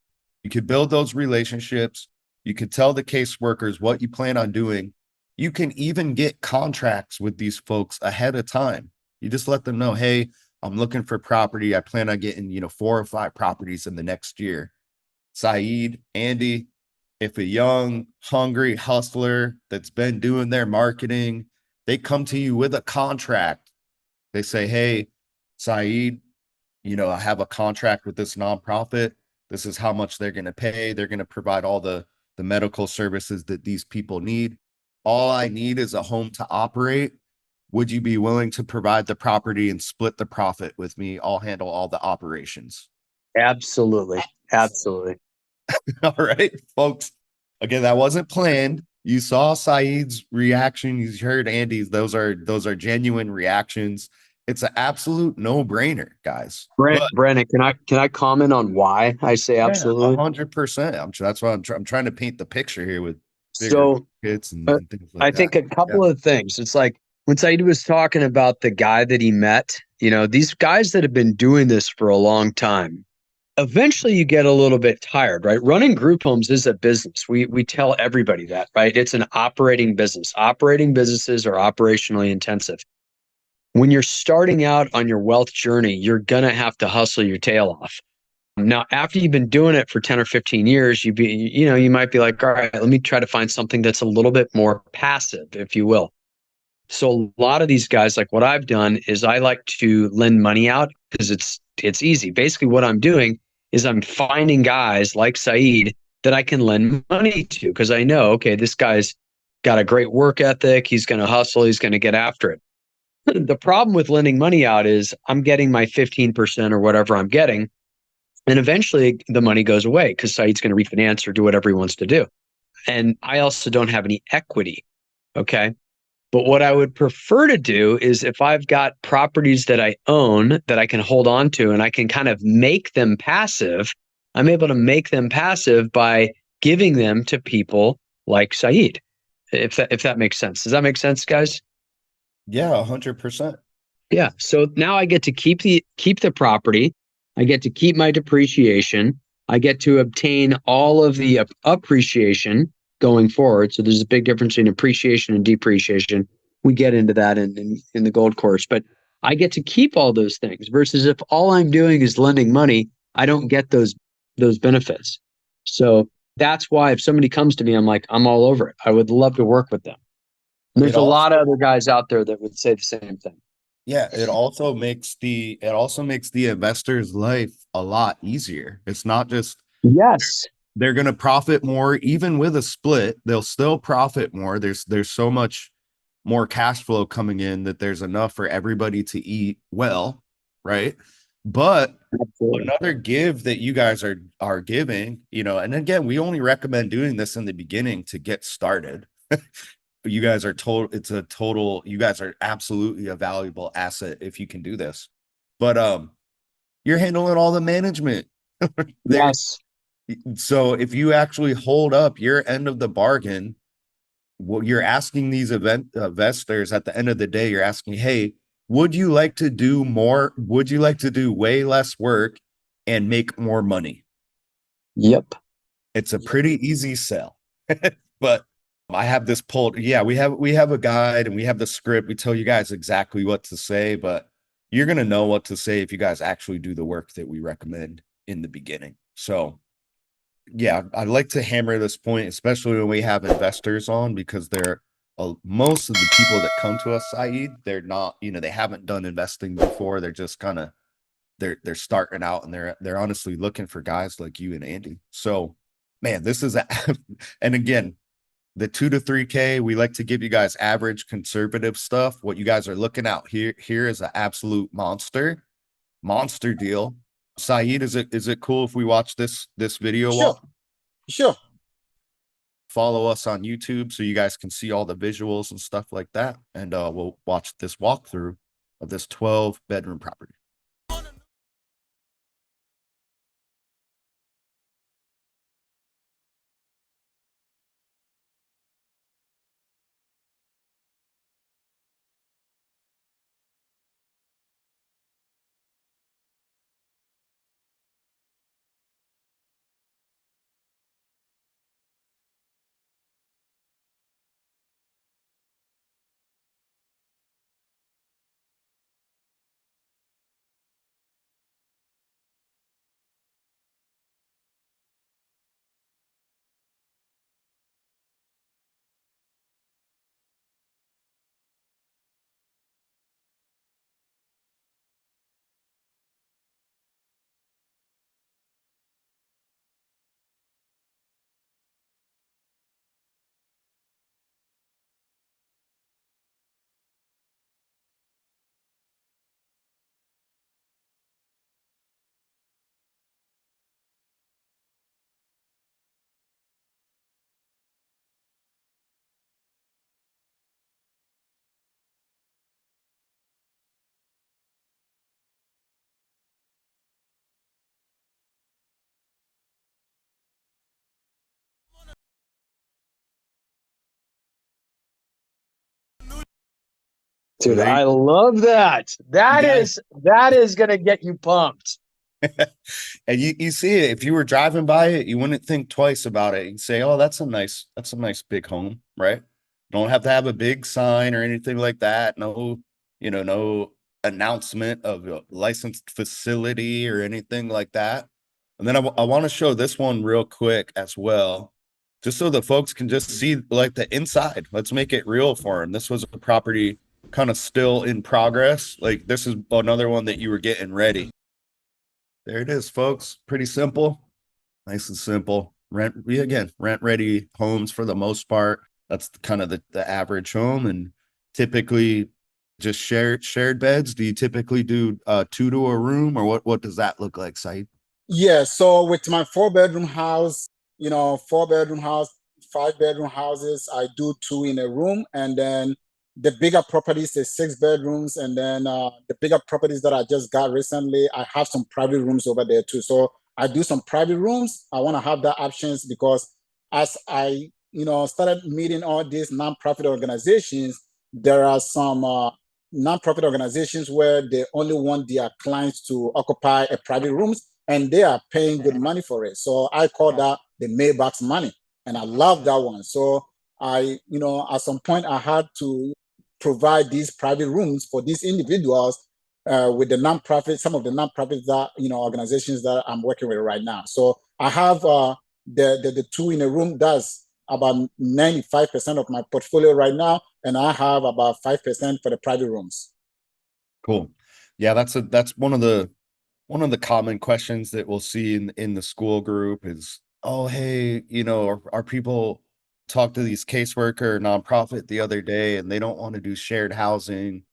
You could build those relationships. You could tell the caseworkers what you plan on doing. You can even get contracts with these folks ahead of time. You just let them know, hey, I'm looking for property. I plan on getting, 4 or 5 properties in the next year. Saeed, Andy, if a young, hungry hustler that's been doing their marketing, they come to you with a contract. They say, hey, Saeed, I have a contract with this nonprofit. This is how much they're going to pay. They're going to provide all the medical services that these people need. All I need is a home to operate. Would you be willing to provide the property and split the profit with me? I'll handle all the operations. Absolutely. Absolutely. All right, folks. Again, that wasn't planned. You saw Saeed's reaction. You heard Andy's. Those are genuine reactions. It's an absolute no-brainer, guys. But Brandon, can I comment on why I say yeah, absolutely? 100%. That's why I'm trying to paint the picture here with bigger So hits and, uh, and things like I that. think a couple of things. It's like when Saeed was talking about the guy that he met, these guys that have been doing this for a long time, eventually you get a little bit tired, right? Running group homes is a business. We tell everybody that, right? It's an operating business. Operating businesses are operationally intensive. When you're starting out on your wealth journey, you're going to have to hustle your tail off. Now, after you've been doing it for 10 or 15 years, you might be like, all right, let me try to find something that's a little bit more passive, if you will. So a lot of these guys, like what I've done is I like to lend money out because it's easy. Basically, what I'm doing is I'm finding guys like Saeed that I can lend money to because I know, okay, this guy's got a great work ethic. He's going to hustle. He's going to get after it. The problem with lending money out is I'm getting my 15% or whatever I'm getting. And eventually the money goes away because Saeed's going to refinance or do whatever he wants to do. And I also don't have any equity. Okay. But what I would prefer to do is if I've got properties that I own that I can hold on to and I can kind of make them passive, I'm able to make them passive by giving them to people like Saeed. If that makes sense. Does that make sense, guys? Yeah, 100%. Yeah. So now I get to keep the property. I get to keep my depreciation. I get to obtain all of the appreciation going forward. So there's a big difference in appreciation and depreciation. We get into that in the gold course, but I get to keep all those things versus if all I'm doing is lending money, I don't get those benefits. So that's why if somebody comes to me, I'm like, I'm all over it. I would love to work with them. And It there's a lot of also other guys out there that would say the same thing. Yeah, it also makes the investor's life a lot easier. It's not just Yes. they're going to profit more even with a split, they'll still profit more. There's so much more cash flow coming in that there's enough for everybody to eat well, right? But Absolutely. another give that you guys are giving, and again, we only recommend doing this in the beginning to get started. But you guys are you guys are absolutely a valuable asset if you can do this. But you're handling all the management there. Yes. So if you actually hold up your end of the bargain, what you're asking these investors at the end of the day, you're asking, hey, would you like to do more? Would you like to do way less work and make more money? Yep. It's a pretty easy sell. But I have this pulled. Yeah, we have a guide and we have the script. We tell you guys exactly what to say, but you're gonna know what to say if you guys actually do the work that we recommend in the beginning. So yeah, I'd like to hammer this point, especially when we have investors on, because they're most of the people that come to us, Saeed, they're not, they haven't done investing before. They're just kind of they're starting out and they're honestly looking for guys like you and Andy. So man, this is and again, the 2 to 3K, we like to give you guys average conservative stuff. What you guys are looking at here is an absolute monster deal. Saeed, is it cool if we watch this video Sure, walk? sure. Follow us on YouTube so you guys can see all the visuals and stuff like that. And we'll watch this walkthrough of this 12-bedroom property. Dude, They I love that. you That is gonna get you pumped. and you see it. If you were driving by it, you wouldn't think twice about it. You'd say, "Oh, that's a nice big home, right?" Don't have to have a big sign or anything like that. No, no announcement of a licensed facility or anything like that. And then I want to show this one real quick as well, just so the folks can just see like the inside. Let's make it real for them. This was a property kind of still in progress. Like this is another one that you were getting ready. There it is, folks. Pretty simple, nice and simple. Rent ready homes for the most part. That's kind of the average home, and typically just shared beds. Do you typically do two to a room, or what does that look like, Saeed? Yeah, so with my 4 bedroom house, 4 bedroom house, 5 bedroom houses, I do two in a room. And then the bigger properties, the 6 bedrooms. And then the bigger properties that I just got recently, I have some private rooms over there too. So I do some private rooms. I want to have that options because as I, started meeting all these nonprofit organizations, there are some nonprofit organizations where they only want their clients to occupy a private rooms and they are paying good money for it. So I call that the Maybach's money. And I love that one. So at some point I had to provide these private rooms for these individuals with the nonprofits, some of the nonprofits that, organizations that I'm working with right now. So I have the two in a room. That's about 95% of my portfolio right now. And I have about 5% for the private rooms. Cool. Yeah, that's one of the common questions that we'll see in the school group is, oh, hey, our people talk to these caseworker nonprofit the other day and they don't want to do shared housing.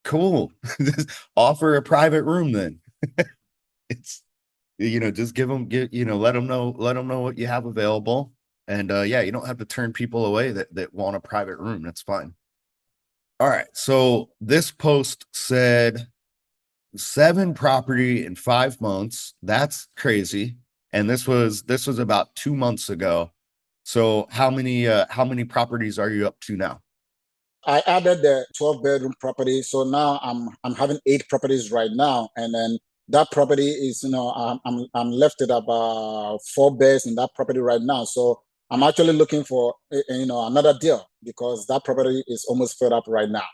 Cool. Just offer a private room then. It's, just let them know what you have available. And yeah, you don't have to turn people away that want a private room. That's fine. All right. So this post said 7 property in 5 months. That's crazy. And this was about 2 months ago. So how many properties are you up to now? I added the 12 bedroom property, so now I'm having 8 properties right now, and then that property is I'm left at about 4 beds in that property right now. So I'm actually looking for another deal because that property is almost filled up right now.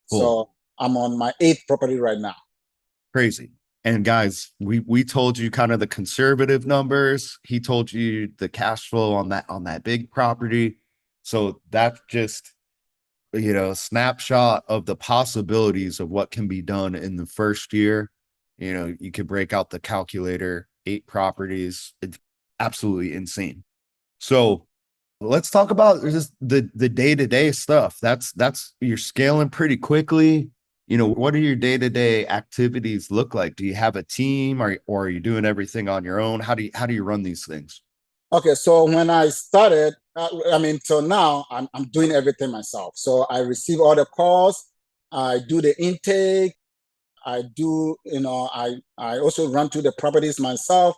Cool. So I'm on my 8th property right now. Crazy. And guys, we told you kind of the conservative numbers. He told you the cash flow on that big property. So that's just snapshot of the possibilities of what can be done in the first year. You could break out the calculator, 8 properties. It's absolutely insane. So let's talk about just the day-to-day stuff. That's you're scaling pretty quickly. What do your day-to-day activities look like? Do you have a team or are you doing everything on your own? How do you run these things? Okay, so when I started, till now, I'm doing everything myself. So I receive all the calls, I do the intake, I do, I also run through the properties myself.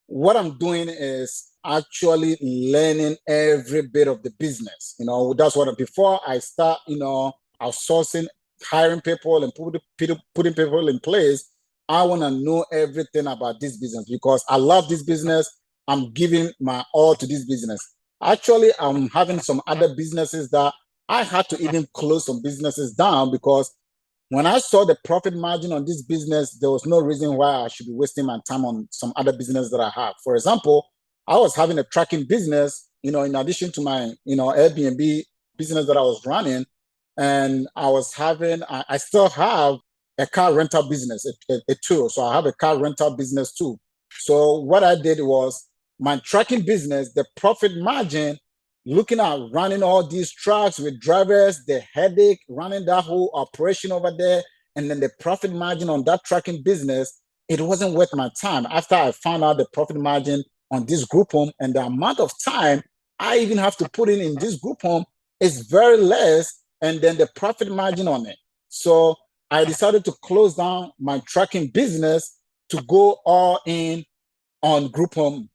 What I'm doing is actually learning every bit of the business. That's what before I start, outsourcing, hiring people and putting people in place. I want to know everything about this business because I love this business. I'm giving my all to this business. Actually, I'm having some other businesses that I had to even close some businesses down because when I saw the profit margin on this business, there was no reason why I should be wasting my time on some other business that I have. For example, I was having a tracking business, in addition to my, Airbnb business that I was running. And I still have a car rental business, a tool. So I have a car rental business too. So what I did was my tracking business, the profit margin, looking at running all these trucks with drivers, the headache, running that whole operation over there, and then the profit margin on that tracking business, it wasn't worth my time. After I found out the profit margin on this group home and the amount of time I even have to put in this group home is very less, and then the profit margin on it. So I decided to close down my tracking business to go all in on group home.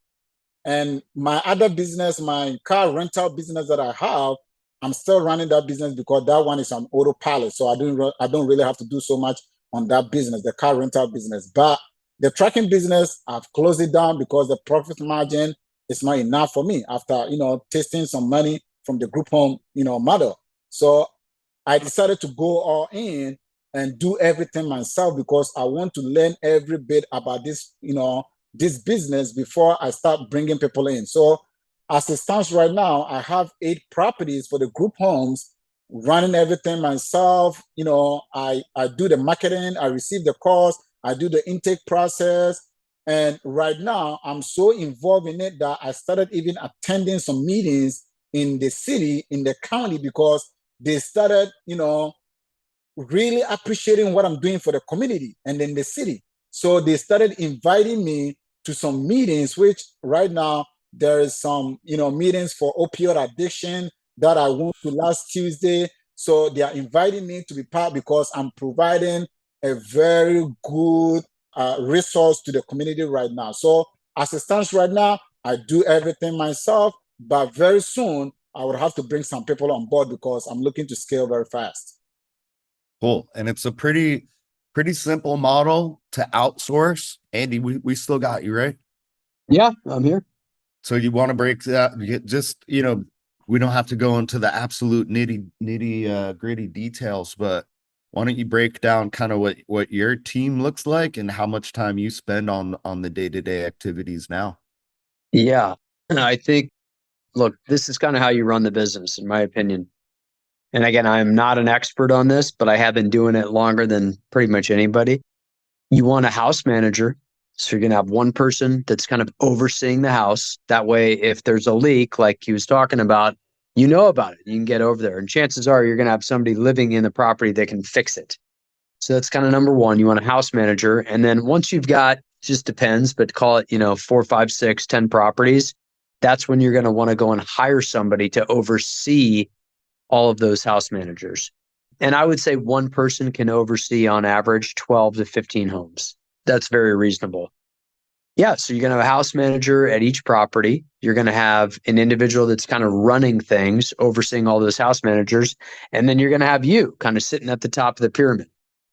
And my other business, my car rental business that I have, I'm still running that business because that one is on autopilot. So I don't really have to do so much on that business, the car rental business. But the trucking business, I've closed it down because the profit margin is not enough for me after, tasting some money from the group home, model. So I decided to go all in and do everything myself because I want to learn every bit about this, this business before I start bringing people in. So as it stands right now, I have 8 properties for the group homes, running everything myself. I do the marketing, I receive the calls, I do the intake process. And right now, I'm so involved in it that I started even attending some meetings in the city, in the county, because they started, really appreciating what I'm doing for the community and in the city. So they started inviting me to some meetings, which right now there is some, meetings for opioid addiction that I went to last Tuesday. So they are inviting me to be part because I'm providing a very good resource to the community right now. So as it stands right now, I do everything myself, but very soon I would have to bring some people on board because I'm looking to scale very fast. Cool. And it's a pretty simple model to outsource. Andy, we still got you, right? Yeah, I'm here. So you want to break that, just, we don't have to go into the absolute nitty gritty details, but why don't you break down kind of what your team looks like and how much time you spend on the day-to-day activities now? Yeah. And I think, look, this is kind of how you run the business, in my opinion. And again, I'm not an expert on this, but I have been doing it longer than pretty much anybody. You want a house manager. So you're going to have one person that's kind of overseeing the house. That way, if there's a leak, like he was talking about, you know about it. You can get over there. And chances are you're going to have somebody living in the property that can fix it. So that's kind of number one. You want a house manager. And then once you've got, just depends, but call it, 4, 5, 6, 10 properties. That's when you're going to want to go and hire somebody to oversee all of those house managers. And I would say one person can oversee on average 12 to 15 homes. That's very reasonable. Yeah. So you're going to have a house manager at each property. You're going to have an individual that's kind of running things, overseeing all those house managers. And then you're going to have you kind of sitting at the top of the pyramid.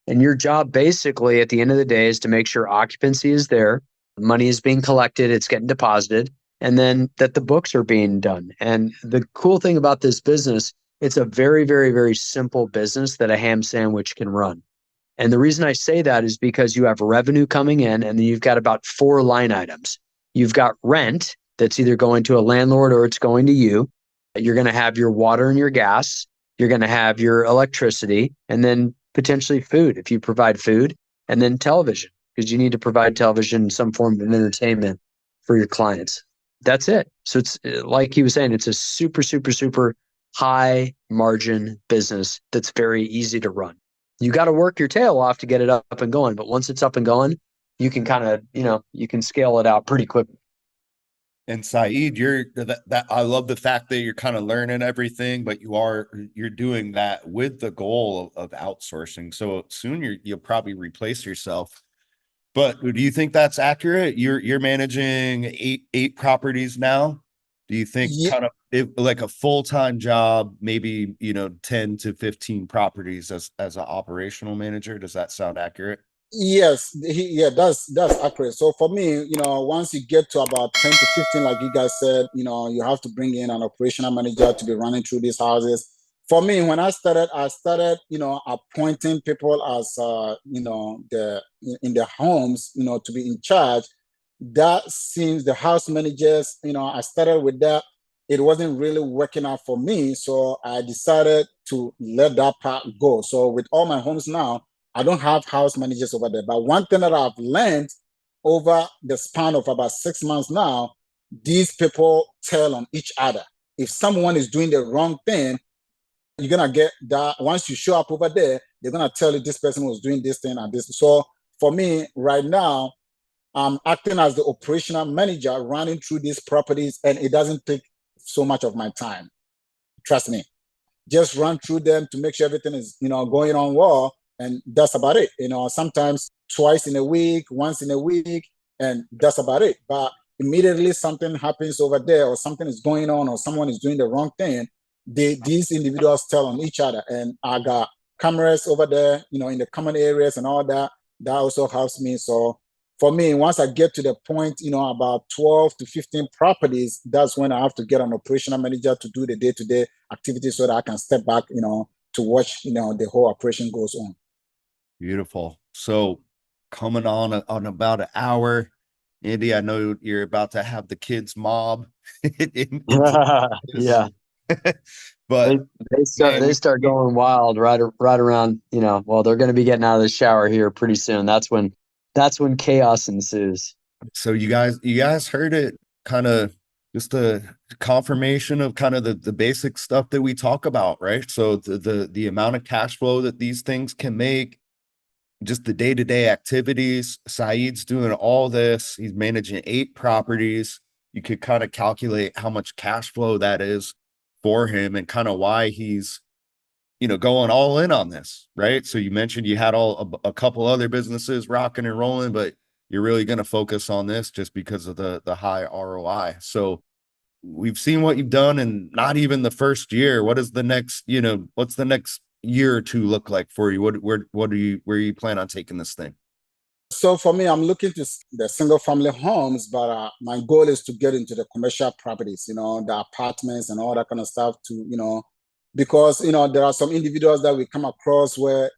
And your job basically at the end of the day is to make sure occupancy is there, money is being collected, it's getting deposited, and then that the books are being done. And the cool thing about this business, it's a very, very, very simple business that a ham sandwich can run. And the reason I say that is because you have revenue coming in and then you've got about 4 line items. You've got rent that's either going to a landlord or it's going to you. You're going to have your water and your gas. You're going to have your electricity and then potentially food if you provide food, and then television because you need to provide television in some form of entertainment for your clients. That's it. So it's like he was saying, it's a super, super, super high margin business that's very easy to run. You got to work your tail off to get it up and going. But once it's up and going, you can kind of, you can scale it out pretty quickly. And Saeed, you're that I love the fact that you're kind of learning everything, but you're doing that with the goal of outsourcing. So soon you'll probably replace yourself. But do you think that's accurate? You're managing eight properties now. Do you think Yeah, kind of like a full-time job, maybe 10 to 15 properties as an operational manager? Does that sound accurate? yes, yeah, that's accurate. So for me, once you get to about 10 to 15, like you guys said, you have to bring in an operational manager to be running through these houses. For me, when I started, appointing people as the in the homes, to be in charge. That seems the house managers, I started with that. It wasn't really working out for me. So I decided to let that part go. So with all my homes now, I don't have house managers over there. But one thing that I've learned over the span of about 6 months now, these people tell on each other. If someone is doing the wrong thing, you're gonna get that once you show up over there, they're gonna tell you this person was doing this thing and this. So for me, right now, I'm acting as the operational manager running through these properties, and it doesn't take so much of my time. Trust me. Just run through them to make sure everything is, going on well, and that's about it. Sometimes twice in a week, once in a week, and that's about it. But immediately something happens over there, or something is going on, or someone is doing the wrong thing, these individuals tell on each other. And I got cameras over there, in the common areas and all that. That also helps me. So for me, once I get to the point, about 12 to 15 properties, that's when I have to get an operational manager to do the day-to-day activities so that I can step back, to watch, the whole operation goes on. Beautiful. So coming on about an hour, Andy, I know you're about to have the kids mob. Yeah. But they start going wild right around, well, they're going to be getting out of the shower here pretty soon. That's when chaos ensues. So you guys heard it, kind of just a confirmation of kind of the basic stuff that we talk about, right? So the amount of cash flow that these things can make, just the day-to-day activities. Saeed's doing all this. He's managing 8 properties. You could kind of calculate how much cash flow that is for him and kind of why he's, going all in on this, right? So you mentioned you had a couple other businesses rocking and rolling, but you're really going to focus on this just because of the high ROI. So we've seen what you've done in not even the first year. What is the next, what's the next year or two look like for you? Where you plan on taking this thing? So for me, I'm looking to the single family homes, but my goal is to get into the commercial properties, the apartments and all that kind of stuff because, there are some individuals that we come across where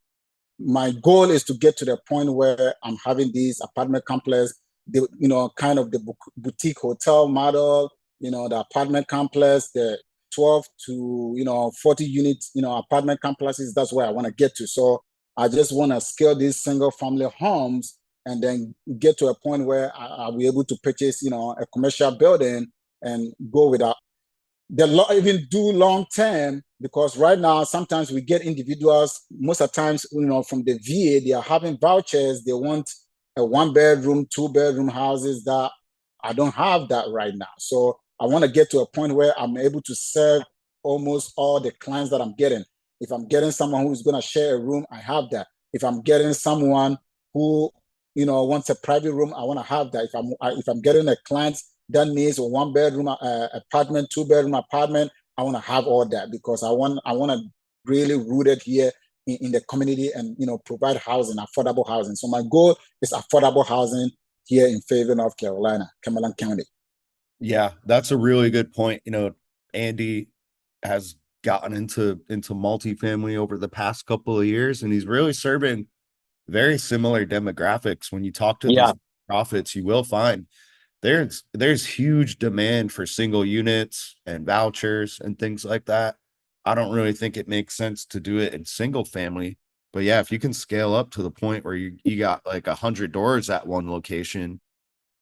my goal is to get to the point where I'm having these apartment complex, kind of the boutique hotel model, the apartment complex, the 12 to 40 units, apartment complexes. That's where I want to get to. So I just want to scale these single family homes and then get to a point where I'll be able to purchase, a commercial building and go without even do long term, because right now sometimes we get individuals, most of the times, from the VA, they are having vouchers. They want a 1-bedroom, 2-bedroom houses that I don't have that right now. So I want to get to a point where I'm able to serve almost all the clients that I'm getting. If I'm getting someone who's going to share a room, I have that. If I'm getting someone who wants a private room, I want to have that. If I'm getting a client that needs a 1-bedroom apartment, 2-bedroom apartment, I want to have all that, because I want to really root it here in the community and provide housing, affordable housing. So my goal is affordable housing here in Fayetteville, North Carolina, Cumberland County. Yeah, that's a really good point. Andy has gotten into multifamily over the past couple of years, and he's really serving very similar demographics. When you talk to these profits, you will find there's huge demand for single units and vouchers and things like that. I don't really think it makes sense to do it in single family, but yeah, if you can scale up to the point where you got like 100 doors at one location,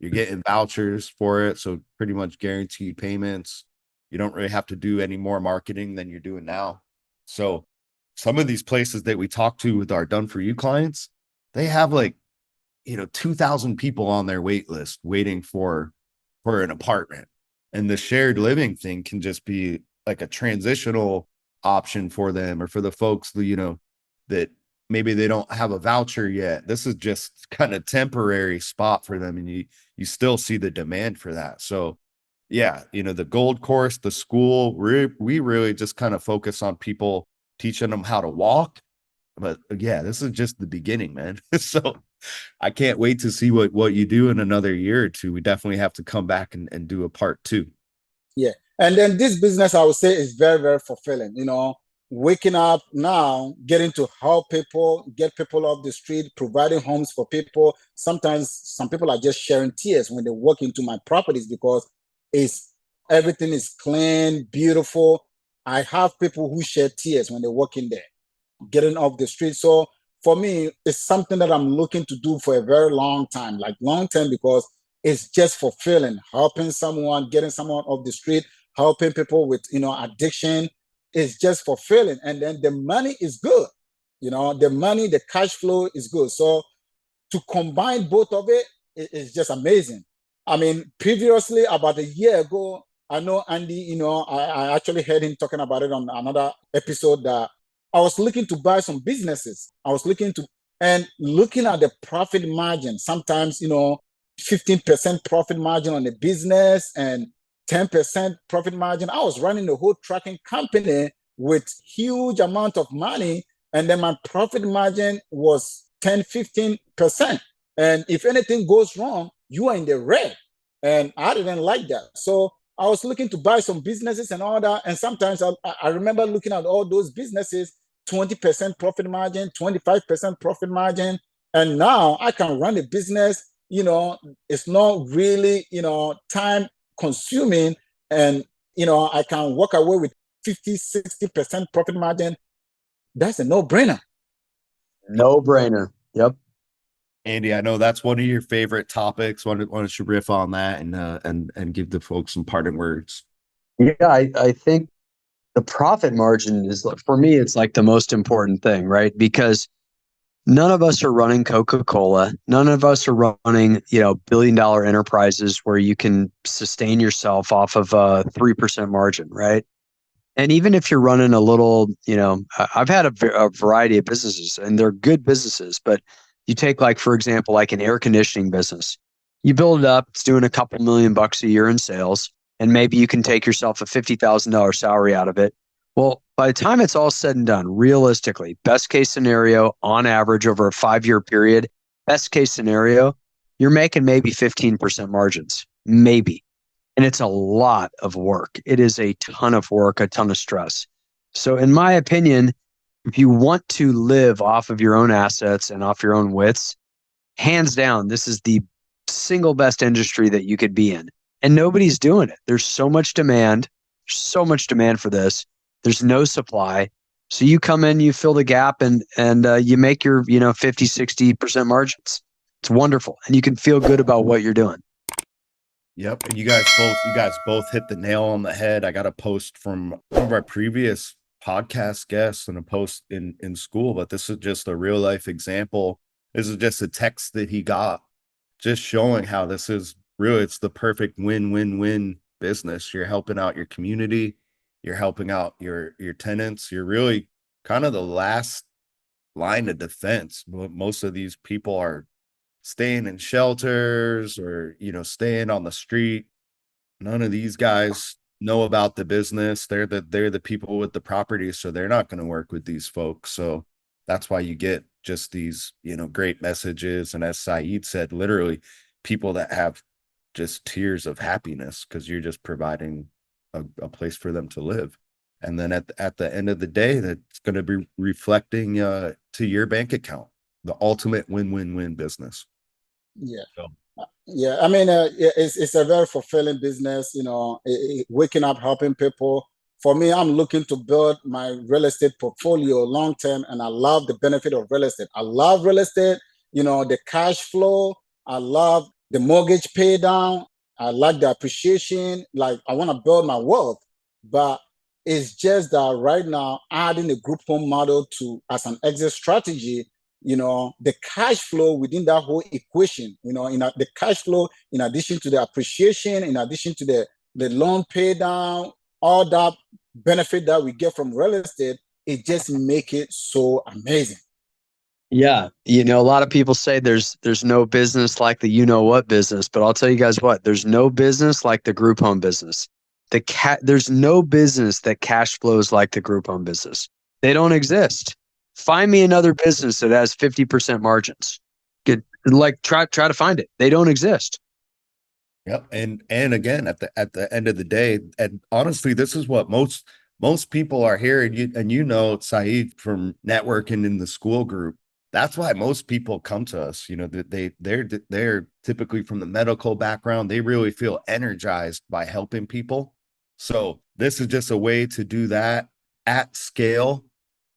you're getting vouchers for it, so pretty much guaranteed payments. You don't really have to do any more marketing than you're doing now. So some of these places that we talk to with our done for you clients, they have 2,000 people on their wait list waiting for an apartment. And the shared living thing can just be like a transitional option for them, or for the folks that maybe they don't have a voucher yet. This is just kind of temporary spot for them, and you still see the demand for that. So yeah, the gold course, the school, we really just kind of focus on people, teaching them how to walk. But yeah, this is just the beginning, man. So I can't wait to see what you do in another year or two. We definitely have to come back and do a part 2. Yeah. And then this business, I would say, is very, very fulfilling. Waking up now, getting to help people, get people off the street, providing homes for people. Sometimes some people are just sharing tears when they walk into my properties, because everything is clean, beautiful. I have people who share tears when they walk in there, getting off the street. So for me, it's something that I'm looking to do for a very long time, because it's just fulfilling, helping someone, getting someone off the street, helping people with, addiction. It's just fulfilling. And then the money is good. The cash flow is good. So to combine both of it is just amazing. I mean, previously, about a year ago, I know Andy, I actually heard him talking about it on another episode, that I was looking to buy some businesses. Looking at the profit margin, sometimes, 15% profit margin on the business and 10% profit margin. I was running the whole trucking company with huge amount of money. And then my profit margin was 10, 15%. And if anything goes wrong, you are in the red. And I didn't like that. So I was looking to buy some businesses and all that. And sometimes I remember looking at all those businesses, 20% profit margin, 25% profit margin. And now I can run a business, it's not really, time consuming. And, I can walk away with 50, 60% profit margin. That's a no-brainer. No brainer. Yep. Andy, I know that's one of your favorite topics. Why don't you riff on that and give the folks some parting words? Yeah, I think the profit margin is, for me, it's like the most important thing, right? Because none of us are running Coca-Cola. None of us are running, billion-dollar enterprises where you can sustain yourself off of a 3% margin, right? And even if you're running a little, I've had a variety of businesses and they're good businesses, but you take like, for example, like an air conditioning business, you build it up, it's doing a couple $1,000,000 a year in sales, and maybe you can take yourself a $50,000 salary out of it. Well, by the time it's all said and done, realistically, best case scenario on average over a 5-year period, best case scenario, you're making maybe 15% margins, maybe. And it's a lot of work. It is a ton of work, a ton of stress. So in my opinion, if you want to live off of your own assets and off your own wits, hands down, this is the single best industry that you could be in. And nobody's doing it. There's so much demand, for this. There's no supply. So you come in, you fill the gap and you make your, 50, 60% margins. It's wonderful. And you can feel good about what you're doing. Yep. And you guys both hit the nail on the head. I got a post from one of our previous podcast guests and a post in school, but this is just a real life example. This is just a text that he got, just showing how this is really, it's the perfect win-win-win business. You're helping out your community, you're helping out your tenants, you're really kind of the last line of defense. Most of these people are staying in shelters or, staying on the street. None of these guys know about the business. They're the people with the property, so they're not going to work with these folks. So that's why you get just these, great messages. And as Saeed said, literally people that have just tears of happiness because you're just providing a place for them to live. And then at the end of the day, that's going to be reflecting to your bank account, the ultimate win-win-win business. Yeah. So. Yeah. I mean, it's a very fulfilling business, waking up, helping people. For me, I'm looking to build my real estate portfolio long term, and I love the benefit of real estate. I love real estate, the cash flow. I love the mortgage pay down. I like the appreciation. Like, I want to build my wealth, but it's just that right now, adding the group home model as an exit strategy, the cash flow within that whole equation, the cash flow, in addition to the appreciation, in addition to the loan pay down, all that benefit that we get from real estate, it just make it so amazing. Yeah. A lot of people say there's no business like the what business, but I'll tell you guys what, there's no business like the group home business. There's no business that cash flows like the group home business. They don't exist. Find me another business that has 50% margins. Try to find it. They don't exist. Yep. And again, at the end of the day, and honestly, this is what most people are hearing. And Saeed, from networking in the school group, that's why most people come to us. They're typically from the medical background. They really feel energized by helping people. So this is just a way to do that at scale,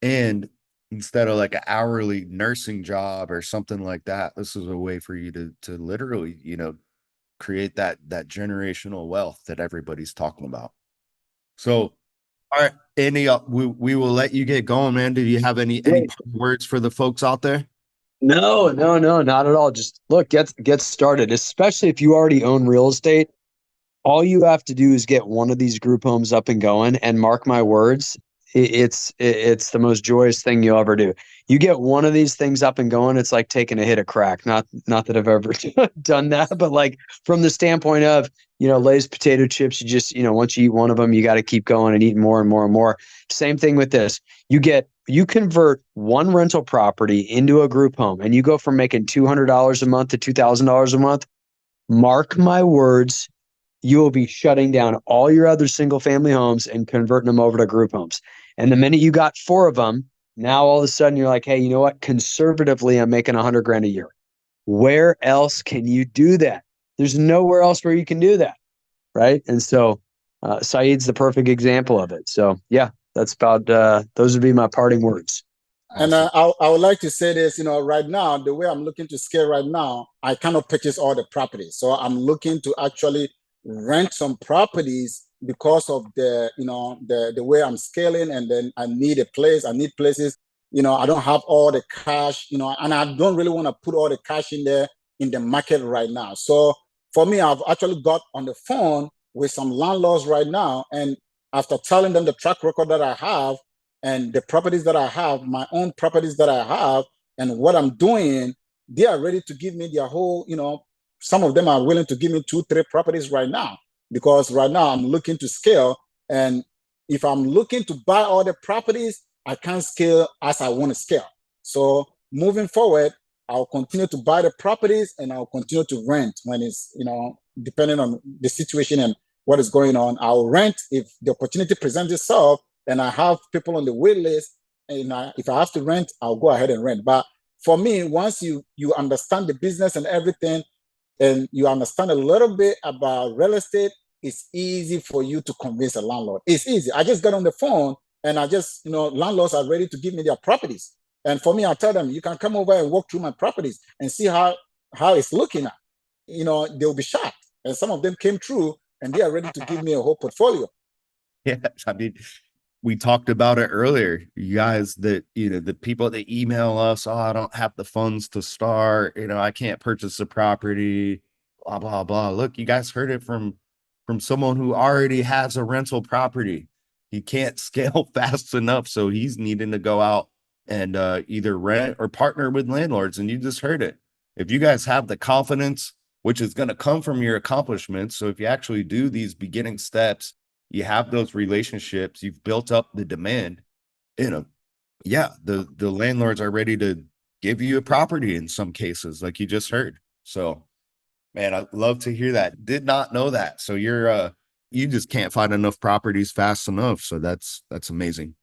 and instead of like an hourly nursing job or something like that, this is a way for you to literally, create that generational wealth that everybody's talking about. So, all right, Andy, we will let you get going, man. Do you have any words for the folks out there? No, not at all. Just look, get started, especially if you already own real estate. All you have to do is get one of these group homes up and going, and mark my words, it's the most joyous thing you'll ever do. You get one of these things up and going, it's like taking a hit of crack. Not that I've ever done that, but like from the standpoint of Lay's potato chips, you just, once you eat one of them, you got to keep going and eating more and more and more. Same thing with this. You convert one rental property into a group home, and you go from making $200 a month to $2,000 a month. Mark my words, you will be shutting down all your other single family homes and converting them over to group homes. And the minute you got 4 of them, now all of a sudden you're like, hey, you know what? Conservatively, I'm making $100,000 a year. Where else can you do that? There's nowhere else where you can do that. Right. And so Saeed's the perfect example of it. So, yeah, that's about those would be my parting words. And I would like to say this, right now, the way I'm looking to scale right now, I cannot purchase all the properties. So I'm looking to actually rent some properties because of the way I'm scaling. And then I need a place. I need places. I don't have all the cash, and I don't really want to put all the cash in there in the market right now. So for me, I've actually got on the phone with some landlords right now. And after telling them the track record that I have, and the properties that I have, my own properties that I have, and what I'm doing, they are ready to give me their whole, some of them are willing to give me 2-3 properties right now, because right now I'm looking to scale. And if I'm looking to buy all the properties, I can't scale as I want to scale. So moving forward, I'll continue to buy the properties and I'll continue to rent when it's, depending on the situation and what is going on. I'll rent if the opportunity presents itself and I have people on the wait list, and if I have to rent, I'll go ahead and rent. But for me, once you understand the business and everything, and you understand a little bit about real estate, it's easy for you to convince a landlord. It's easy. I just got on the phone and I just, landlords are ready to give me their properties. And for me, I tell them, you can come over and walk through my properties and see how it's looking at. They'll be shocked. And some of them came through and they are ready to give me a whole portfolio. Yeah, I mean, we talked about it earlier. You guys that, the people that email us, oh, I don't have the funds to start, I can't purchase a property, blah, blah, blah. Look, you guys heard it from someone who already has a rental property. He can't scale fast enough. So he's needing to go out and either rent or partner with landlords. And you just heard it. If you guys have the confidence, which is going to come from your accomplishments. So if you actually do these beginning steps, you have those relationships, you've built up the demand, yeah, the landlords are ready to give you a property in some cases, like you just heard. So, man, I love to hear that. Did not know that. So you just can't find enough properties fast enough. So that's amazing.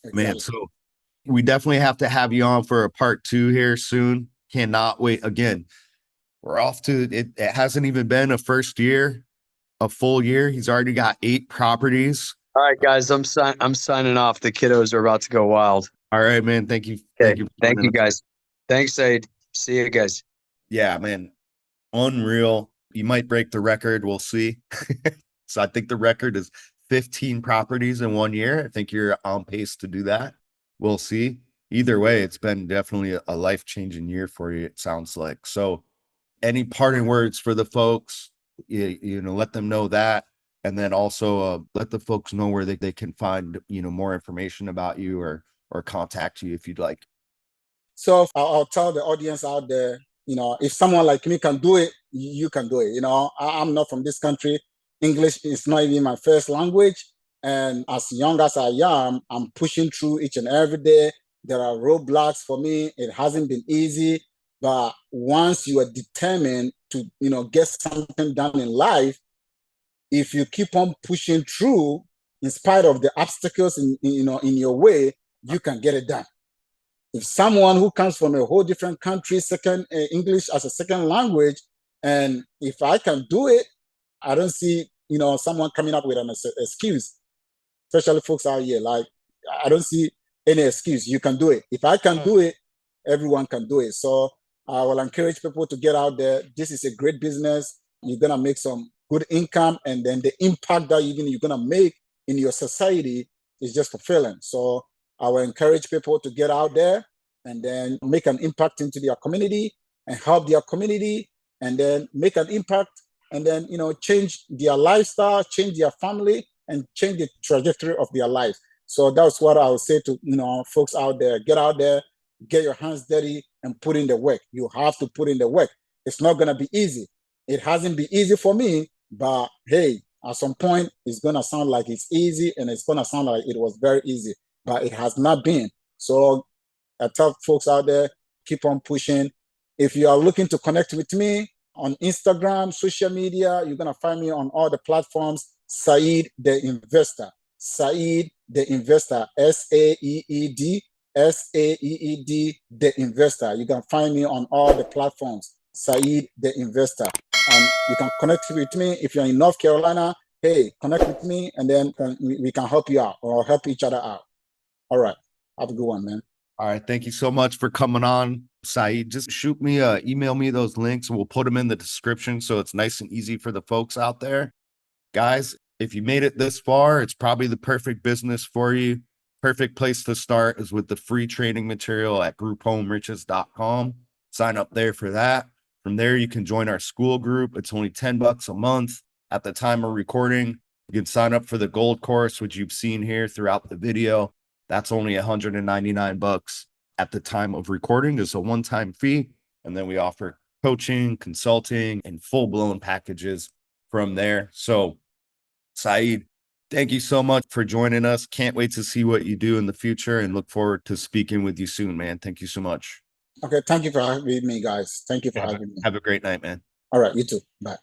Exactly. Man, so we definitely have to have you on for a part 2 here soon. Cannot wait. Again, we're off to it. It hasn't even been a full year. He's already got 8 properties. All right, guys, I'm signing off. The kiddos are about to go wild. All right, man. Thank you. Okay. Thank you, guys. Thanks, Saeed. See you guys. Yeah, man. Unreal. You might break the record. We'll see. So I think the record is 15 properties in 1 year. I think you're on pace to do that. We'll see. Either way, it's been definitely a life-changing year for you, it sounds like. So any parting words for the folks? Let them know that. And then also let the folks know where they can find, more information about you or contact you if you'd like. So I'll tell the audience out there, if someone like me can do it, you can do it. I'm not from this country. English is not even my first language. And as young as I am, I'm pushing through each and every day. There are roadblocks for me. It hasn't been easy. But once you are determined to, get something done in life, if you keep on pushing through, in spite of the obstacles in your way, you can get it done. If someone who comes from a whole different country, second English as a second language, and if I can do it, I don't see, someone coming up with an excuse, especially folks out here. Like, I don't see any excuse. You can do it. If I can do it, everyone can do it. So I will encourage people to get out there. This is a great business. You're going to make some good income, and then the impact that you're going to make in your society is just fulfilling. So I will encourage people to get out there and then make an impact into their community and help their community, and then make an impact, and then, change their lifestyle, change their family, and change the trajectory of their life. So that's what I would say to, folks out there. Get out there, get your hands dirty, and put in the work. You have to put in the work. It's not going to be easy. It hasn't been easy for me, But hey, at some point, it's going to sound like it's easy and it's going to sound like it was very easy, but it has not been. So I tell folks out there, keep on pushing. If you are looking to connect with me on Instagram, social media, you're going to find me on all the platforms. Saeed the Investor. Saeed the Investor. Saeed. Saeed the Investor. You can find me on all the platforms. Saeed the Investor. You can connect with me if you're in North Carolina. Hey, connect with me, and then we can help you out or help each other out. All right. Have a good one, man. All right. Thank you so much for coming on, Saeed. Just shoot me, email me those links and we'll put them in the description so it's nice and easy for the folks out there. Guys, if you made it this far, it's probably the perfect business for you. Perfect place to start is with the free training material at grouphomeriches.com. Sign up there for that. From there, you can join our school group. It's only $10 a month. At the time of recording, you can sign up for the gold course, which you've seen here throughout the video. That's only $199 at the time of recording. It's a one-time fee. And then we offer coaching, consulting, and full-blown packages from there. So, Saeed, thank you so much for joining us. Can't wait to see what you do in the future and look forward to speaking with you soon, man. Thank you so much. Okay, thank you for having me, guys. Thank you for having me. Have a great night, man. All right, you too. Bye.